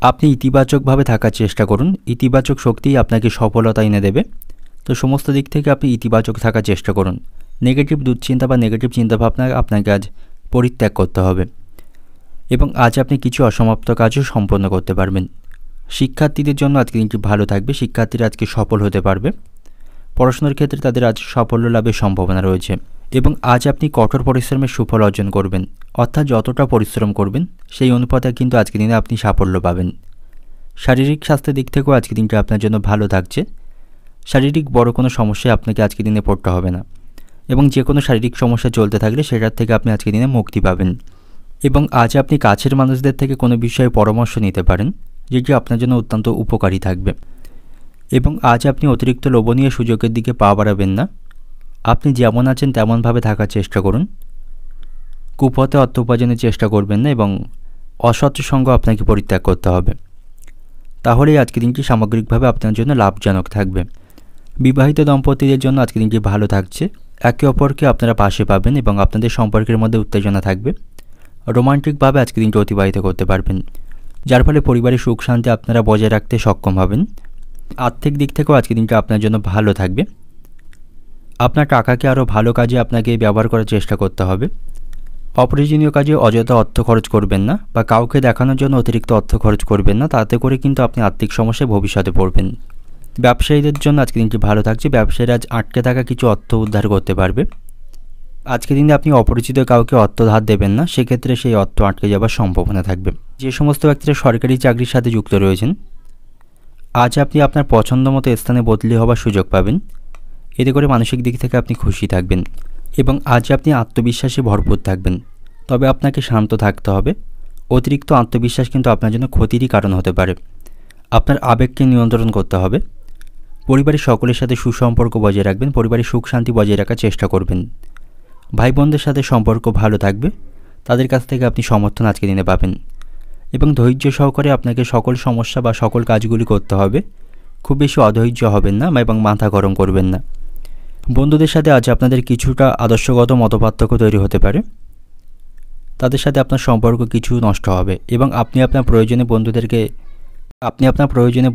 আপনি ইতিবাচকভাবে থাকার চেষ্টা করুন, ইতিবাচক শক্তিই আপনাকে সফলতা এনে দেবে। তো সমস্ত দিক থেকে আপনি ইতিবাচক থাকার চেষ্টা করুন। নেগেটিভ দুশ্চিন্তা বা নেগেটিভ চিন্তাভাবনা আপনাকে আজ পরিত্যাগ করতে হবে এবং আজ আপনি কিছু অসমাপ্ত কাজও সম্পন্ন করতে পারবেন। শিক্ষার্থীদের জন্য আজকে দিনটি ভালো থাকবে, শিক্ষার্থীরা আজকে সফল হতে পারবে। পড়াশোনার ক্ষেত্রে তাদের আজ সাফল্য লাভের সম্ভাবনা রয়েছে এবং আজ আপনি কঠোর পরিশ্রমের সুফল অর্জন করবেন। অর্থাৎ যতটা পরিশ্রম করবেন সেই অনুপাতে কিন্তু আজকে দিনে আপনি সাফল্য পাবেন। শারীরিক স্বাস্থ্যের দিক থেকেও আজকে দিনটা আপনার জন্য ভালো থাকছে। শারীরিক বড় কোনো সমস্যায় আপনাকে আজকে দিনে পড়তে হবে না এবং যে কোনো শারীরিক সমস্যা চলতে থাকলে সেটার থেকে আপনি আজকে দিনে মুক্তি পাবেন। এবং আজ আপনি কাছের মানুষদের থেকে কোনো বিষয়ে পরামর্শ নিতে পারেন, যেটি আপনার জন্য অত্যন্ত উপকারী থাকবে। এবং আজ আপনি অতিরিক্ত লোভনীয় সুযোগের দিকে পা বাড়াবেন না। আপনি যেমন আছেন তেমনভাবে থাকার চেষ্টা করুন। কুপথে অর্থ উপার্জনের চেষ্টা করবেন না এবং অসৎ সঙ্গ আপনাকে পরিত্যাগ করতে হবে। তাহলেই আজকের দিনটি সামগ্রিকভাবে আপনার জন্য লাভজনক থাকবে। বিবাহিত দম্পতিদের জন্য আজকের দিনটি ভালো থাকছে। একে অপরকে আপনারা পাশে পাবেন এবং আপনাদের সম্পর্কের মধ্যে উত্তেজনা থাকবে। রোমান্টিকভাবে আজকের দিনটি অতিবাহিত করতে পারবেন, যার ফলে পরিবারের সুখ শান্তি আপনারা বজায় রাখতে সক্ষম হবেন। আর্থিক দিক থেকেও আজকের দিনটা আপনার জন্য ভালো থাকবে। আপনার টাকাকে আরও ভালো কাজে আপনাকে ব্যবহার করার চেষ্টা করতে হবে। অপ্রয়োজনীয় কাজে অযথা অর্থ খরচ করবেন না বা কাউকে দেখানোর জন্য অতিরিক্ত অর্থ খরচ করবেন না, তাতে করে কিন্তু আপনি আর্থিক সমস্যায় ভবিষ্যতে পড়বেন। ব্যবসায়ীদের জন্য আজকের দিনটি ভালো থাকছে। ব্যবসায়ীরা আজ আটকে থাকা কিছু অর্থ উদ্ধার করতে পারবে। আজকের দিনে আপনি অপরিচিত কাউকে অর্থ ধার দেবেন না, সেক্ষেত্রে সেই অর্থ আটকে যাওয়ার সম্ভাবনা থাকবে। যে সমস্ত ব্যক্তিরা সরকারি চাকরির সাথে যুক্ত রয়েছেন, আজ আপনি আপনার পছন্দ মতো স্থানে বদলি হওয়ার সুযোগ পাবেন। এতে করে মানসিক দিক থেকে আপনি খুশি থাকবেন এবং আজ আপনি আত্মবিশ্বাসে ভরপুর থাকবেন। তবে আপনাকে শান্ত থাকতে হবে। অতিরিক্ত আত্মবিশ্বাস কিন্তু আপনার জন্য ক্ষতিরই কারণ হতে পারে। আপনার আবেগকে নিয়ন্ত্রণ করতে হবে। পরিবারের সকলের সাথে সুসম্পর্ক বজায় রাখবেন, পরিবারের সুখ শান্তি বজায় রাখার চেষ্টা করবেন। ভাই বোনদের সাথে সম্পর্ক ভালো থাকবে, তাদের কাছ থেকে আপনি সমর্থন আজকে দিনে পাবেন এবং ধৈর্য সহকারে আপনাকে সকল সমস্যা বা সকল কাজগুলি করতে হবে। খুব বেশি অধৈর্য হবেন না এবং মাথা গরম করবেন না। বন্ধুদের সাথে আজ আপনাদের কিছুটা আদর্শগত মতপার্থক্য তৈরি হতে পারে, তাদের সাথে আপনার সম্পর্ক কিছু নষ্ট হবে এবং আপনি আপনার প্রয়োজনে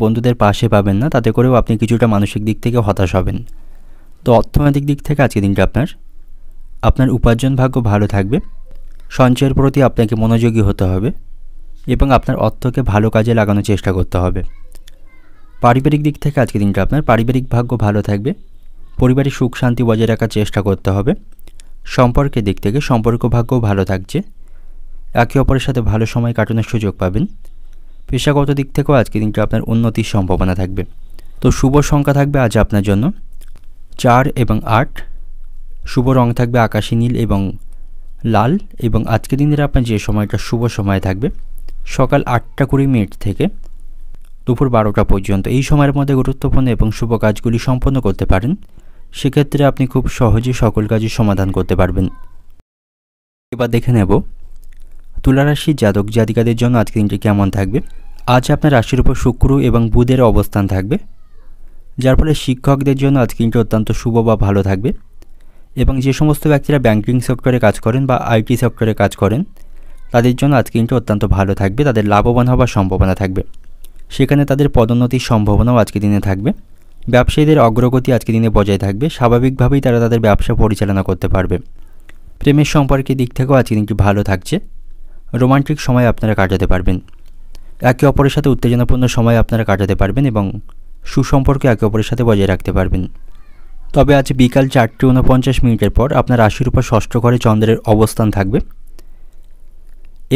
বন্ধুদের পাশে পাবেন না, তাতে করেও আপনি কিছুটা মানসিক দিক থেকে হতাশ হবেন। তো অর্থনৈতিক দিক থেকে আজকের দিনটা আপনার উপার্জন ভাগ্য ভালো থাকবে। সঞ্চয়ের প্রতি আপনাকে মনোযোগী হতে হবে এবং আপনার অর্থকে ভালো কাজে লাগানোর চেষ্টা করতে হবে। পারিবারিক দিক থেকে আজকের দিনটা আপনার পারিবারিক ভাগ্য ভালো থাকবে। পরিবারের সুখ শান্তি বজায় রাখার চেষ্টা করতে হবে। সম্পর্কের দিক থেকে সম্পর্ক ভাগ্যও ভালো থাকছে। একে অপরের সাথে ভালো সময় কাটানোর সুযোগ পাবেন। পেশাগত দিক থেকেও আজকের দিনটা আপনার উন্নতির সম্ভাবনা থাকবে। তো শুভ সংখ্যা থাকবে আজ আপনার জন্য 4 এবং 8। শুভ রং থাকবে আকাশী নীল এবং লাল। এবং আজকের দিনের আপনার যে সময়টা শুভ সময় থাকবে সকাল 8টা 20 মিনিট থেকে দুপুর 12টা পর্যন্ত। এই সময়ের মধ্যে গুরুত্বপূর্ণ এবং শুভ কাজগুলি সম্পন্ন করতে পারেন। সেক্ষেত্রে আপনি খুব সহজেই সকল কাজের সমাধান করতে পারবেন। এবার দেখে নেব তুলা রাশির জাতক জাতিকাদের জন্য আজকের দিনটি কেমন থাকবে। আজ আপনার রাশির উপর শুক্র এবং বুধের অবস্থান থাকবে, যার ফলে শিক্ষকদের জন্য আজকের দিনটি অত্যন্ত শুভ বা ভালো থাকবে। এবং যে সমস্ত ব্যক্তিরা ব্যাংকিং সেক্টরে কাজ করেন বা আইটি সেক্টরে কাজ করেন, তাদের জন্য আজকের দিনটি অত্যন্ত ভালো থাকবে। তাদের লাভবান হওয়ার সম্ভাবনা থাকবে, সেখানে তাদের পদোন্নতির সম্ভাবনাও আজকের দিনে থাকবে। ব্যবসায়ীদের অগ্রগতি আজকের দিনে বজায় থাকবে, স্বাভাবিকভাবেই তারা তাদের ব্যবসা পরিচালনা করতে পারবে। প্রেমের সম্পর্কের দিক থেকেও আজকের দিনটি ভালো থাকছে। রোমান্টিক সময় আপনারা কাটাতে পারবেন, একে অপরের সাথে উত্তেজনাপূর্ণ সময় আপনারা কাটাতে পারবেন এবং সুসম্পর্ক একে অপরের সাথে বজায় রাখতে পারবেন। তবে আজ বিকাল 4:49 মিনিটের পর আপনার রাশির উপর ষষ্ঠ ঘরে চন্দ্রের অবস্থান থাকবে।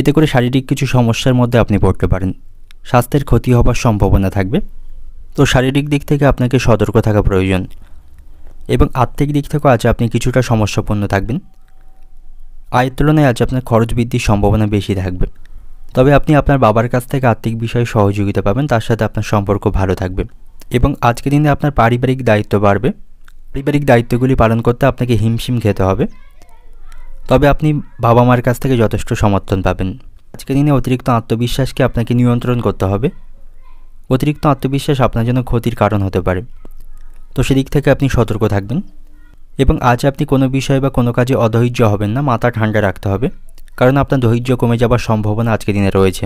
এতে করে শারীরিক কিছু সমস্যার মধ্যে আপনি পড়তে পারেন, স্বাস্থ্যের ক্ষতি হবার সম্ভাবনা থাকবে। তো শারীরিক দিক থেকে আপনাকে সতর্ক থাকা প্রয়োজন এবং আর্থিক দিক থেকেও আজ আপনি কিছুটা সমস্যাপূর্ণ থাকবেন। আয়ের তুলনায় আজ আপনার খরচ বৃদ্ধির সম্ভাবনা বেশি থাকবে। তবে আপনি আপনার বাবার কাছ থেকে আর্থিক বিষয়ে সহযোগিতা পাবেন, তার সাথে আপনার সম্পর্ক ভালো থাকবে এবং আজকের দিনে আপনার পারিবারিক দায়িত্ব বাড়বে। পারিবারিক দায়িত্বগুলি পালন করতে আপনাকে হিমশিম খেতে হবে, তবে আপনি বাবা মার কাছ থেকে যথেষ্ট সমর্থন পাবেন। আজকের দিনে অতিরিক্ত আত্মবিশ্বাসকে আপনাকে নিয়ন্ত্রণ করতে হবে অতিরিক্ত আত্মবিশ্বাস আপনার জন্য ক্ষতির কারণ হতে পারে, তো সেদিক থেকে আপনি সতর্ক থাকবেন। এবং আজ আপনি কোনো বিষয় বা কোনো কাজে অধৈর্য হবেন না, মাথা ঠান্ডা রাখতে হবে, কারণ আপনার ধৈর্য কমে যাবার সম্ভাবনা আজকের দিনে রয়েছে।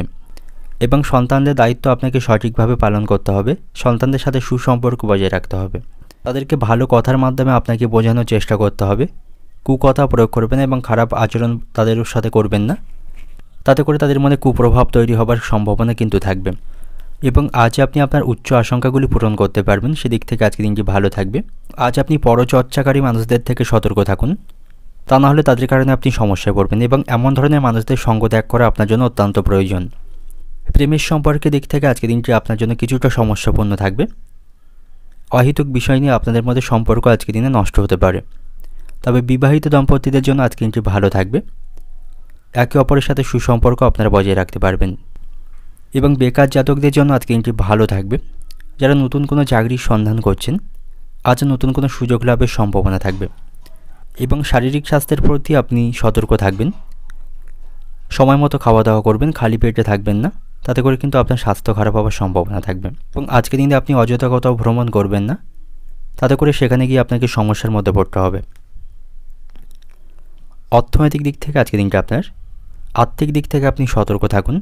এবং সন্তানদের দায়িত্ব আপনাকে সঠিকভাবে পালন করতে হবে, সন্তানদের সাথে সুসম্পর্ক বজায় রাখতে হবে, তাদেরকে ভালো কথার মাধ্যমে আপনাকে বোঝানোর চেষ্টা করতে হবে, কুকথা প্রয়োগ করবেন এবং খারাপ আচরণ তাদের সাথে করবেন না, তাতে করে তাদের মনে কুপ্রভাব তৈরি হবার সম্ভাবনা কিন্তু থাকবে। এবং আজ আপনি আপনার উচ্চ আশঙ্কাগুলি পূরণ করতে পারবেন, সেদিক থেকে আজকের দিনটি ভালো থাকবে। আজ আপনি পরচর্চাকারী মানুষদের থেকে সতর্ক থাকুন, তা না হলে তাদের কারণে আপনি সমস্যায় পড়বেন, এবং এমন ধরনের মানুষদের সঙ্গ ত্যাগ করা আপনার জন্য অত্যন্ত প্রয়োজন। প্রেমের সম্পর্কের দিক থেকে আজকের দিনটি আপনার জন্য কিছুটা সমস্যাপূর্ণ থাকবে। অহেতুক বিষয় নিয়ে আপনাদের মধ্যে সম্পর্ক আজকের দিনে নষ্ট হতে পারে। তবে বিবাহিত দম্পতিদের জন্য আজকের দিনটি ভালো থাকবে, একে অপরের সাথে সুসম্পর্ক আপনারা বজায় রাখতে পারবেন। এবং বেকার জাতকদের জন্য আজকের দিনটি ভালো থাকবে। যারা নতুন কোনো চাকরির সন্ধান করছেন, আজ নতুন কোনো সুযোগ লাভের সম্ভাবনা থাকবে। এবং শারীরিক স্বাস্থ্যের প্রতি আপনি সতর্ক থাকবেন, সময় মতো খাওয়া দাওয়া করবেন, খালি পেটে থাকবেন না, তাতে করে কিন্তু আপনার স্বাস্থ্য খারাপ হওয়ার সম্ভাবনা থাকবে। এবং আজকের দিনে আপনি অযথা কোথাও ভ্রমণ করবেন না, তাতে করে সেখানে গিয়ে আপনাকে সমস্যার মধ্যে পড়তে হবে। অর্থনৈতিক দিক থেকে আজকের দিনটা আপনার, আর্থিক দিক থেকে আপনি সতর্ক থাকুন।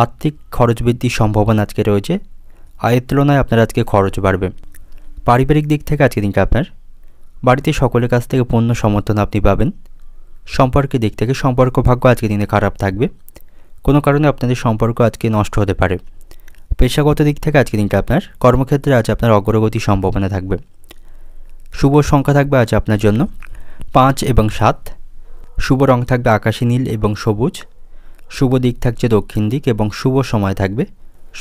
আর্থিক খরচ বৃদ্ধির সম্ভাবনা আজকে রয়েছে, আয়ের তুলনায় আপনার আজকে খরচ বাড়বে। পারিবারিক দিক থেকে আজকের দিনটা আপনার, বাড়িতে সকলের কাছ থেকে পূর্ণ সমর্থন আপনি পাবেন। সম্পর্কের দিক থেকে সম্পর্ক ভাগ্য আজকের দিনে খারাপ থাকবে, কোনো কারণে আপনাদের সম্পর্ক আজকে নষ্ট হতে পারে। পেশাগত দিক থেকে আজকের দিনটা আপনার, কর্মক্ষেত্রে আজ আপনার অগ্রগতির সম্ভাবনা থাকবে। শুভ সংখ্যা থাকবে আজ আপনার জন্য 5 এবং 7। শুভ রং থাকবে আকাশী নীল এবং সবুজ। শুভ দিক থাকছে দক্ষিণ দিক এবং শুভ সময় থাকবে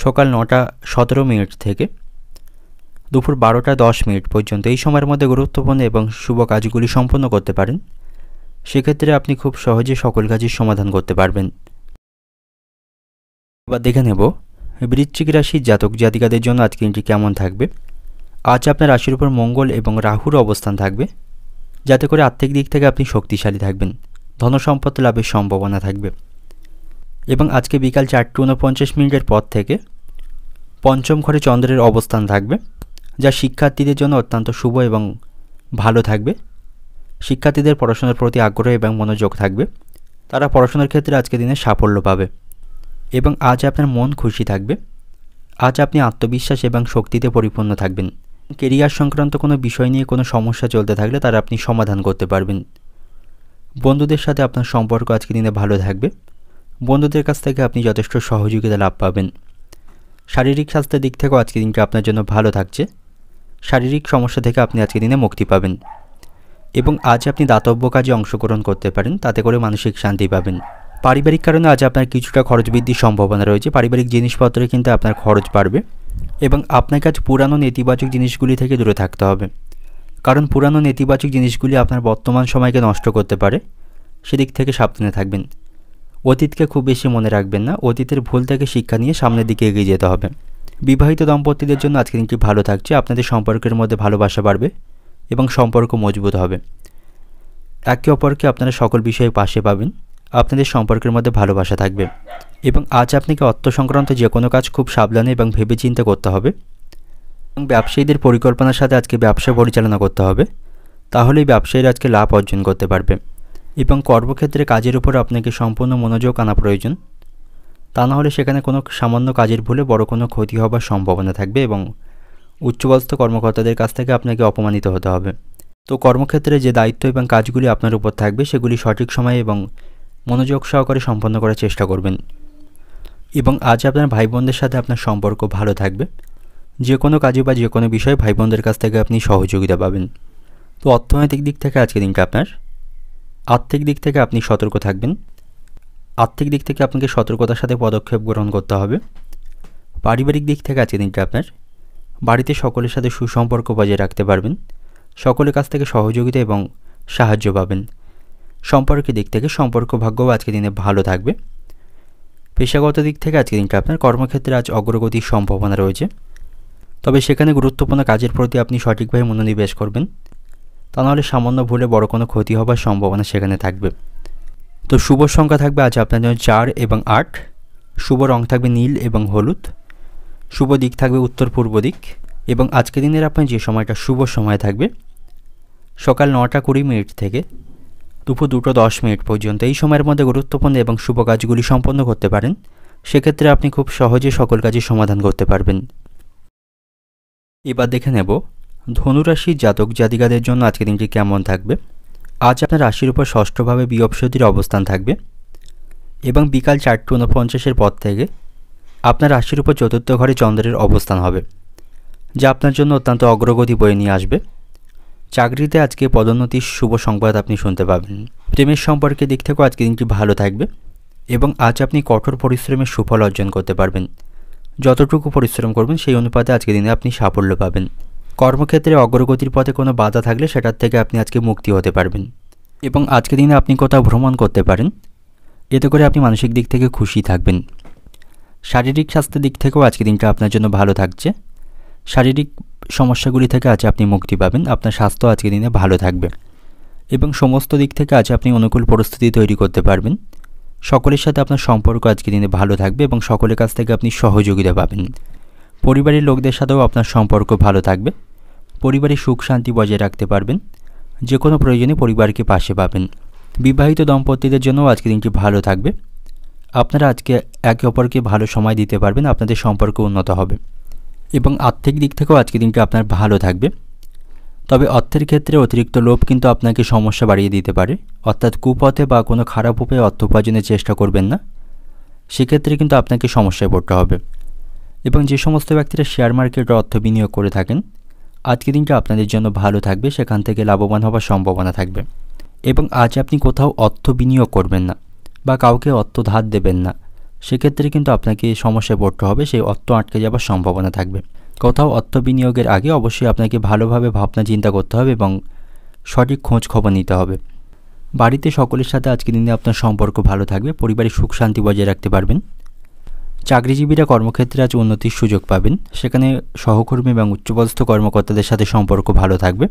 সকাল 9টা 17 মিনিট থেকে দুপুর 12টা 10 মিনিট পর্যন্ত। এই সময়ের মধ্যে গুরুত্বপূর্ণ এবং শুভ কাজগুলি সম্পন্ন করতে পারেন, সেক্ষেত্রে আপনি খুব সহজে সকল কাজের সমাধান করতে পারবেন। এবার দেখে নেব বৃশ্চিক রাশির জাতক জাতিকাদের জন্য আজকের দিনটি কেমন থাকবে। আজ আপনার রাশির উপর মঙ্গল এবং রাহুর অবস্থান থাকবে, যাতে করে আর্থিক দিক থেকে আপনি শক্তিশালী থাকবেন, ধনসম্পদ লাভের সম্ভাবনা থাকবে। এবং আজকে বিকাল 4:49 মিনিটের পর থেকে পঞ্চম ঘরে চন্দ্রের অবস্থান থাকবে, যা শিক্ষার্থীদের জন্য অত্যন্ত শুভ এবং ভালো থাকবে। শিক্ষার্থীদের পড়াশোনার প্রতি আগ্রহ এবং মনোযোগ থাকবে, তারা পড়াশোনার ক্ষেত্রে আজকের দিনে সাফল্য পাবে। এবং আজ আপনার মন খুশি থাকবে, আজ আপনি আত্মবিশ্বাস এবং শক্তিতে পরিপূর্ণ থাকবেন। কেরিয়ার সংক্রান্ত কোনো বিষয় নিয়ে কোনো সমস্যা চলতে থাকলে তারা আপনি সমাধান করতে পারবেন। বন্ধুদের সাথে আপনার সম্পর্ক আজকের দিনে ভালো থাকবে, বন্ধুদের কাছ থেকে আপনি যথেষ্ট সহযোগিতা লাভ পাবেন। শারীরিক স্বাস্থ্যের দিক থেকেও আজকের দিনটা আপনার জন্য ভালো থাকছে, শারীরিক সমস্যা থেকে আপনি আজকের দিনে মুক্তি পাবেন। এবং আজ আপনি দাতব্য কাজে অংশগ্রহণ করতে পারেন, তাতে করে মানসিক শান্তি পাবেন। পারিবারিক কারণে আজ আপনার কিছুটা খরচ বৃদ্ধির সম্ভাবনা রয়েছে, পারিবারিক জিনিসপত্রে কিন্তু আপনার খরচ বাড়বে। এবং আপনাকে আজ পুরানো নেতিবাচক জিনিসগুলি থেকে দূরে থাকতে হবে, কারণ পুরানো নেতিবাচক জিনিসগুলি আপনার বর্তমান সময়কে নষ্ট করতে পারে, সেদিক থেকে সাবধানে থাকবেন। অতীতকে খুব বেশি মনে রাখবেন না, অতীতের ভুল থেকে শিক্ষা নিয়ে সামনের দিকে এগিয়ে যেতে হবে। বিবাহিত দম্পতিদের জন্য আজকের দিনটি ভালো থাকছে, আপনাদের সম্পর্কের মধ্যে ভালোবাসা বাড়বে এবং সম্পর্ক মজবুত হবে। একে অপরকে আপনারা সকল বিষয়ে পাশে পাবেন, আপনাদের সম্পর্কের মধ্যে ভালোবাসা থাকবে। এবং আজ আপনাকে অর্থ সংক্রান্ত যে কোনো কাজ খুব সাবধানে এবং ভেবেচিন্তে করতে হবে। এবং ব্যবসায়ীদের পরিকল্পনার সাথে আজকে ব্যবসা পরিচালনা করতে হবে, তাহলেই ব্যবসায়ীরা আজকে লাভ অর্জন করতে পারবে। এবং কর্মক্ষেত্রে কাজের উপর আপনাকে সম্পূর্ণ মনোযোগ আনা প্রয়োজন, তা না হলে সেখানে কোনো সামান্য কাজের ভুলে বড় কোনো ক্ষতি হবার সম্ভাবনা থাকবে এবং উচ্চপদস্থ কর্মকর্তাদের কাছ থেকে আপনাকে অপমানিত হতে হবে। তো কর্মক্ষেত্রে যে দায়িত্ব এবং কাজগুলি আপনার উপর থাকবে, সেগুলি সঠিক সময়ে এবং মনোযোগ সহকারে সম্পন্ন করার চেষ্টা করবেন। এবং আজ আপনার ভাই বোনদের সাথে আপনার সম্পর্ক ভালো থাকবে, যে কোনো কাজে বা যে কোনো বিষয়ে ভাই বোনদের কাছ থেকে আপনি সহযোগিতা পাবেন। তো অর্থনৈতিক দিক থেকে আজকের দিনটা আপনার, আর্থিক দিক থেকে আপনি সতর্ক থাকবেন, আর্থিক দিক থেকে আপনাকে সতর্কতার সাথে পদক্ষেপ গ্রহণ করতে হবে। পারিবারিক দিক থেকে আজকের দিনটা আপনার, বাড়িতে সকলের সাথে সুসম্পর্ক বজায় রাখতে পারবেন, সকলের কাছ থেকে সহযোগিতা এবং সাহায্য পাবেন। সম্পর্কের দিক থেকে সম্পর্ক ভাগ্যও আজকের দিনে ভালো থাকবে। পেশাগত দিক থেকে আজকের দিনটা আপনার, কর্মক্ষেত্রে আজ অগ্রগতির সম্ভাবনা রয়েছে, তবে সেখানে গুরুত্বপূর্ণ কাজের প্রতি আপনি সঠিকভাবে মনোনিবেশ করবেন, তা নাহলে সামান্য ভুলে বড় কোনো ক্ষতি হবার সম্ভাবনা সেখানে থাকবে। তো শুভ সংখ্যা থাকবে আজ আপনার জন্য 4 এবং 8। শুভ রং থাকবে নীল এবং হলুদ। শুভ দিক থাকবে উত্তর পূর্ব দিক এবং আজকের দিনের আপনার যে সময়টা শুভ সময় থাকবে সকাল 9টা 20 মিনিট থেকে দুপুর 2টা 10 মিনিট পর্যন্ত। এই সময়ের মধ্যে গুরুত্বপূর্ণ এবং শুভ কাজগুলি সম্পন্ন করতে পারেন। সেক্ষেত্রে আপনি খুব সহজে সকল কাজের সমাধান করতে পারবেন। এবার দেখে নেব ধনুরাশির জাতক জাতিকাদের জন্য আজকের দিনটি কেমন থাকবে। আজ আপনার রাশির উপর ষষ্ঠভাবে বৃহস্পতির অবস্থান থাকবে এবং বিকাল 4:49 পর থেকে আপনার রাশির উপর চতুর্থ ঘরে চন্দ্রের অবস্থান হবে, যা আপনার জন্য অত্যন্ত অগ্রগতি বয়ে নিয়ে আসবে। চাকরিতে আজকে পদোন্নতির শুভ সংবাদ আপনি শুনতে পাবেন। প্রেমের সম্পর্কের দিক থেকেও আজকের দিনটি ভালো থাকবে এবং আজ আপনি কঠোর পরিশ্রমের সুফল অর্জন করতে পারবেন। যতটুকু পরিশ্রম করবেন সেই অনুপাতে আজকের দিনে আপনি সাফল্য পাবেন। কর্মক্ষেত্রে অগ্রগতির পথে কোনো বাধা থাকলে সেটার থেকে আপনি আজকে মুক্তি হতে পারবেন এবং আজকের দিনে আপনি কোথাও ভ্রমণ করতে পারেন। এতে করে আপনি মানসিক দিক থেকে খুশি থাকবেন। শারীরিক স্বাস্থ্যের দিক থেকেও আজকের দিনটা আপনার জন্য ভালো থাকছে। শারীরিক সমস্যাগুলি থেকে আজ আপনি মুক্তি পাবেন। আপনার স্বাস্থ্য আজকের দিনে ভালো থাকবে এবং সমস্ত দিক থেকে আজ আপনি অনুকূল পরিস্থিতি তৈরি করতে পারবেন। সকলের সাথে আপনার সম্পর্ক আজকের দিনে ভালো থাকবে এবং সকলের কাছ থেকে আপনি সহযোগিতা পাবেন। পরিবারের লোকদের সাথেও আপনার সম্পর্ক ভালো থাকবে। পরিবারে সুখ শান্তি বজায় রাখতে পারবেন। যে কোনো প্রয়োজনে পরিবারকে পাশে পাবেন। বিবাহিত দম্পতিদের জন্য আজকের দিনটি ভালো থাকবে। আপনারা আজকে একে অপরকে ভালো সময় দিতে পারবেন। আপনাদের সম্পর্ক উন্নত হবে এবং আর্থিক দিক থেকেও আজকের দিনটি আপনার ভালো থাকবে। তবে অর্থের ক্ষেত্রে অতিরিক্ত লোভ কিন্তু আপনাকে সমস্যা বাড়িয়ে দিতে পারে। অর্থাৎ কুপথে বা কোনো খারাপ উপায়ে অর্থ উপার্জনের চেষ্টা করবেন না, সেক্ষেত্রে কিন্তু আপনাকে সমস্যায় পড়তে হবে। এবং যে সমস্ত ব্যক্তিরা শেয়ার মার্কেটে অর্থ বিনিয়োগ করে থাকেন আজকের দিনটা আপনাদের জন্য ভালো থাকবে। সেখান থেকে লাভবান হওয়ার সম্ভাবনা থাকবে এবং আজ আপনি কোথাও অর্থ বিনিয়োগ করবেন না বা কাউকে অর্থ ধার দেবেন না, সেক্ষেত্রে কিন্তু আপনাকে সমস্যায় পড়তে হবে। সেই অর্থ আটকে যাওয়ার সম্ভাবনা থাকবে। কোথাও অর্থ বিনিয়োগের আগে অবশ্যই আপনাকে ভালোভাবে ভাবনা চিন্তা করতে হবে এবং সঠিক খোঁজ খবর নিতে হবে। বাড়িতে সকলের সাথে আজকের দিনে আপনার সম্পর্ক ভালো থাকবে। পরিবারে সুখ শান্তি বজায় রাখতে পারবেন। চাকরিজীবীরা কর্মক্ষেত্রে আজ উন্নতির সুযোগ পাবেন। সেখানে সহকর্মী এবং উচ্চপদস্থ কর্মকর্তাদের সাথে সম্পর্ক ভালো থাকবে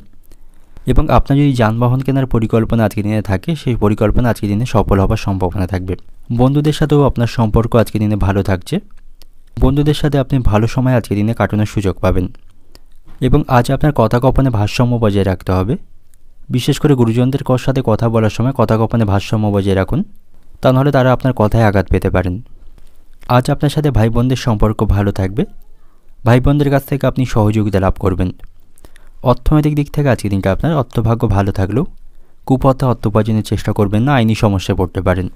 এবং আপনার যদি যানবাহন কেনার পরিকল্পনা আজকের দিনে থাকে সেই পরিকল্পনা আজকের দিনে সফল হওয়ার সম্ভাবনা থাকবে। বন্ধুদের সাথেও আপনার সম্পর্ক আজকের দিনে ভালো থাকছে। বন্ধুদের সাথে আপনি ভালো সময় আজকের দিনে কাটানোর সুযোগ পাবেন এবং আজ আপনার কথাকপনে ভারসাম্য বজায় রাখতে হবে। বিশেষ করে গুরুজনদের সাথে কথা বলার সময় কথাকপনে ভারসাম্য বজায় রাখুন, তা নাহলে তারা আপনার কথায় আঘাত পেতে পারেন। আজ আপনার সাথে ভাই বোনদের সম্পর্ক ভালো থাকবে। ভাই বোনদের কাছ থেকে আপনি সহযোগিতা লাভ করবেন। অর্থনৈতিক দিক থেকে আজকের দিনটা আপনার অর্থভাগ্য ভালো থাকলেও কুপথে অর্থ উপার্জনের চেষ্টা করবেন না, আইনি সমস্যায় পড়তে পারেন।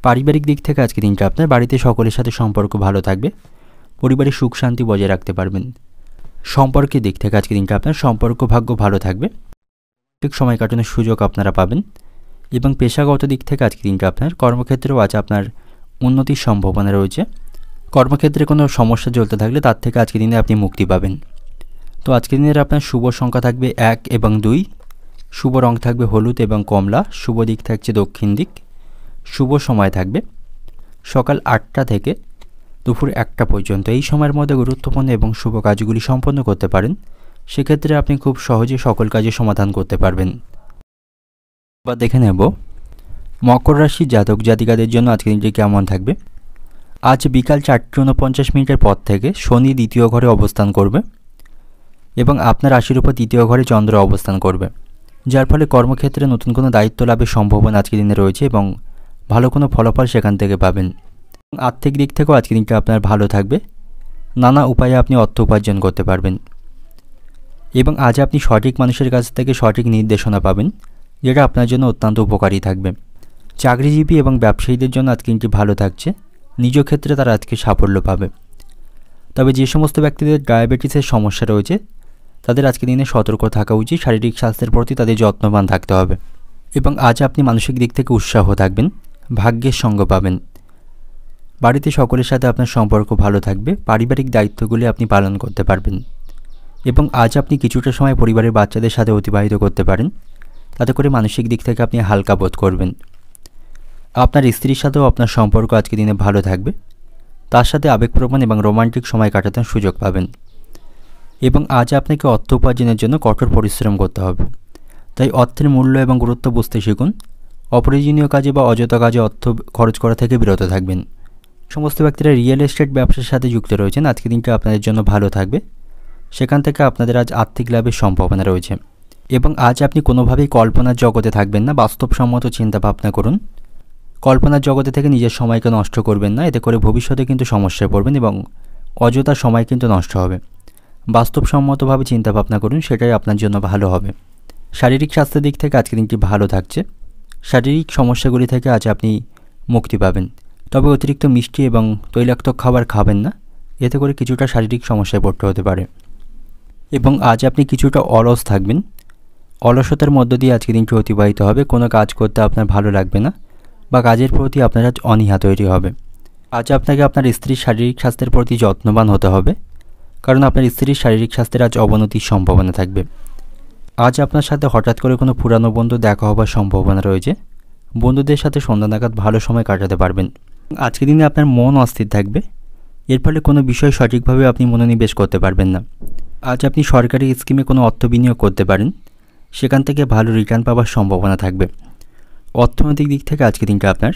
পারিবারিক দিক থেকে আজকের দিনটা আপনার বাড়িতে সকলের সাথে সম্পর্ক ভালো থাকবে। পরিবারে সুখ শান্তি বজায় রাখতে পারবেন। সম্পর্কের দিক থেকে আজকের দিনটা আপনার সম্পর্ক ভাগ্য ভালো থাকবে। ঠিক সময় কাটানোর সুযোগ আপনারা পাবেন এবং পেশাগত দিক থেকে আজকের দিনটা আপনার কর্মক্ষেত্রেও আজ আপনার উন্নতির সম্ভাবনা রয়েছে। কর্মক্ষেত্রে কোনো সমস্যা চলতে থাকলে তার থেকে আজকের দিনে আপনি মুক্তি পাবেন। তো আজকের দিনের আপনার শুভ সংখ্যা থাকবে 1 এবং 2। শুভ রং থাকবে হলুদ এবং কমলা। শুভ দিক থাকছে দক্ষিণ দিক। শুভ সময় থাকবে সকাল 8টা থেকে দুপুর 1টা পর্যন্ত। এই সময়ের মধ্যে গুরুত্বপূর্ণ এবং শুভ কাজগুলি সম্পন্ন করতে পারেন। সেক্ষেত্রে আপনি খুব সহজে সকল কাজে সমাধান করতে পারবেন। এবার দেখে নেব মকর রাশির জাতক জাতিকাদের জন্য আজকের দিনটি কেমন থাকবে। আজ বিকাল 4:49 পর থেকে শনি দ্বিতীয় ঘরে অবস্থান করবে এবং আপনার রাশির উপর তৃতীয় ঘরে চন্দ্র অবস্থান করবে, যার ফলে কর্মক্ষেত্রে নতুন কোনো দায়িত্ব লাভের সম্ভাবনা আজকের দিনে রয়েছে এবং ভালো কোনো ফলাফল সেখান থেকে পাবেন। আর্থিক দিক থেকেও আজকের দিনটা আপনার ভালো থাকবে। নানা উপায়ে আপনি অর্থ উপার্জন করতে পারবেন এবং আজ আপনি সঠিক মানুষের কাছ থেকে সঠিক নির্দেশনা পাবেন, যেটা আপনার জন্য অত্যন্ত উপকারী থাকবে। চাকরিজীবী এবং ব্যবসায়ীদের জন্য আজকে দিনটি ভালো থাকছে। নিজ ক্ষেত্রে তারা আজকে সাফল্য পাবে। তবে যে সমস্ত ব্যক্তিদের ডায়াবেটিসের সমস্যা রয়েছে তাদের আজকে দিনে সতর্ক থাকা উচিত। শারীরিক স্বাস্থ্যের প্রতি তাদের যত্নবান থাকতে হবে এবং আজ আপনি মানসিক দিক থেকে উৎসাহ থাকবেন। ভাগ্যের সঙ্গ পাবেন। বাড়িতে সকলের সাথে আপনার সম্পর্ক ভালো থাকবে। পারিবারিক দায়িত্বগুলি আপনি পালন করতে পারবেন এবং আজ আপনি কিছুটা সময় পরিবারের বাচ্চাদের সাথে অতিবাহিত করতে পারেন। তাতে করে মানসিক দিক থেকে আপনি হালকা বোধ করবেন। আপনার স্ত্রীর সাথেও আপনার সম্পর্ক আজকে দিনে ভালো থাকবে। তার সাথে আবেগপ্রবণ এবং রোমান্টিক সময় কাটানোর সুযোগ পাবেন এবং আজ আপনাকে অর্থ উপার্জনের জন্য কঠোর পরিশ্রম করতে হবে। তাই অর্থের মূল্য এবং গুরুত্ব বুঝতে শিখুন। অপ্রয়োজনীয় কাজে বা অযথা কাজে অর্থ খরচ করা থেকে বিরত থাকবেন। সমস্ত ব্যক্তিরা রিয়েল এস্টেট ব্যবসার সাথে যুক্ত রয়েছেন আজকের দিনটা আপনাদের জন্য ভালো থাকবে। সেখান থেকে আপনাদের আজ আর্থিক লাভের সম্ভাবনা রয়েছে এবং আজ আপনি কোনোভাবেই কল্পনার জগতে থাকবেন না, বাস্তবসম্মত চিন্তাভাবনা করুন। কল্পনার জগতে থেকে নিজের সময়কে নষ্ট করবেন না, এতে করে ভবিষ্যতে কিন্তু সমস্যায় পড়বেন এবং অযথা সময় কিন্তু নষ্ট হবে। বাস্তবসম্মতভাবে চিন্তাভাবনা করুন, সেটাই আপনার জন্য ভালো হবে। শারীরিক স্বাস্থ্যের দিক থেকে আজকের দিনটি ভালো থাকছে। শারীরিক সমস্যাগুলি থেকে আজ আপনি মুক্তি পাবেন, তবে অতিরিক্ত মিষ্টি এবং তৈলাক্ত খাবার খাবেন না, এতে করে কিছুটা শারীরিক সমস্যায় পড়তে হতে পারে। এবং আজ আপনি কিছুটা অলস থাকবেন, অলসতার মধ্য দিয়ে আজকের দিনটি অতিবাহিত হবে। কোনো কাজ করতে আপনার ভালো লাগবে না বা কাজের প্রতি আপনার আজ অনীহা তৈরি হবে। আজ আপনাকে আপনার স্ত্রীর শারীরিক স্বাস্থ্যের প্রতি যত্নবান হতে হবে, কারণ আপনার স্ত্রীর শারীরিক স্বাস্থ্যের আজ অবনতির সম্ভাবনা থাকবে। আজ আপনার সাথে হঠাৎ করে কোনো পুরানো বন্ধু দেখা হবার সম্ভাবনা রয়েছে। বন্ধুদের সাথে সন্ধ্যা নাগাদ ভালো সময় কাটাতে পারবেন। আজকের দিনে আপনার মন অস্থির থাকবে, এর ফলে কোনো বিষয় সঠিকভাবে আপনি মনোনিবেশ করতে পারবেন না। আজ আপনি সরকারি স্কিমে কোনো অর্থ বিনিয়োগ করতে পারেন, সেখান থেকে ভালো রিটার্ন পাওয়ার সম্ভাবনা থাকবে। অর্থনৈতিক দিক থেকে আজকের দিনটা আপনার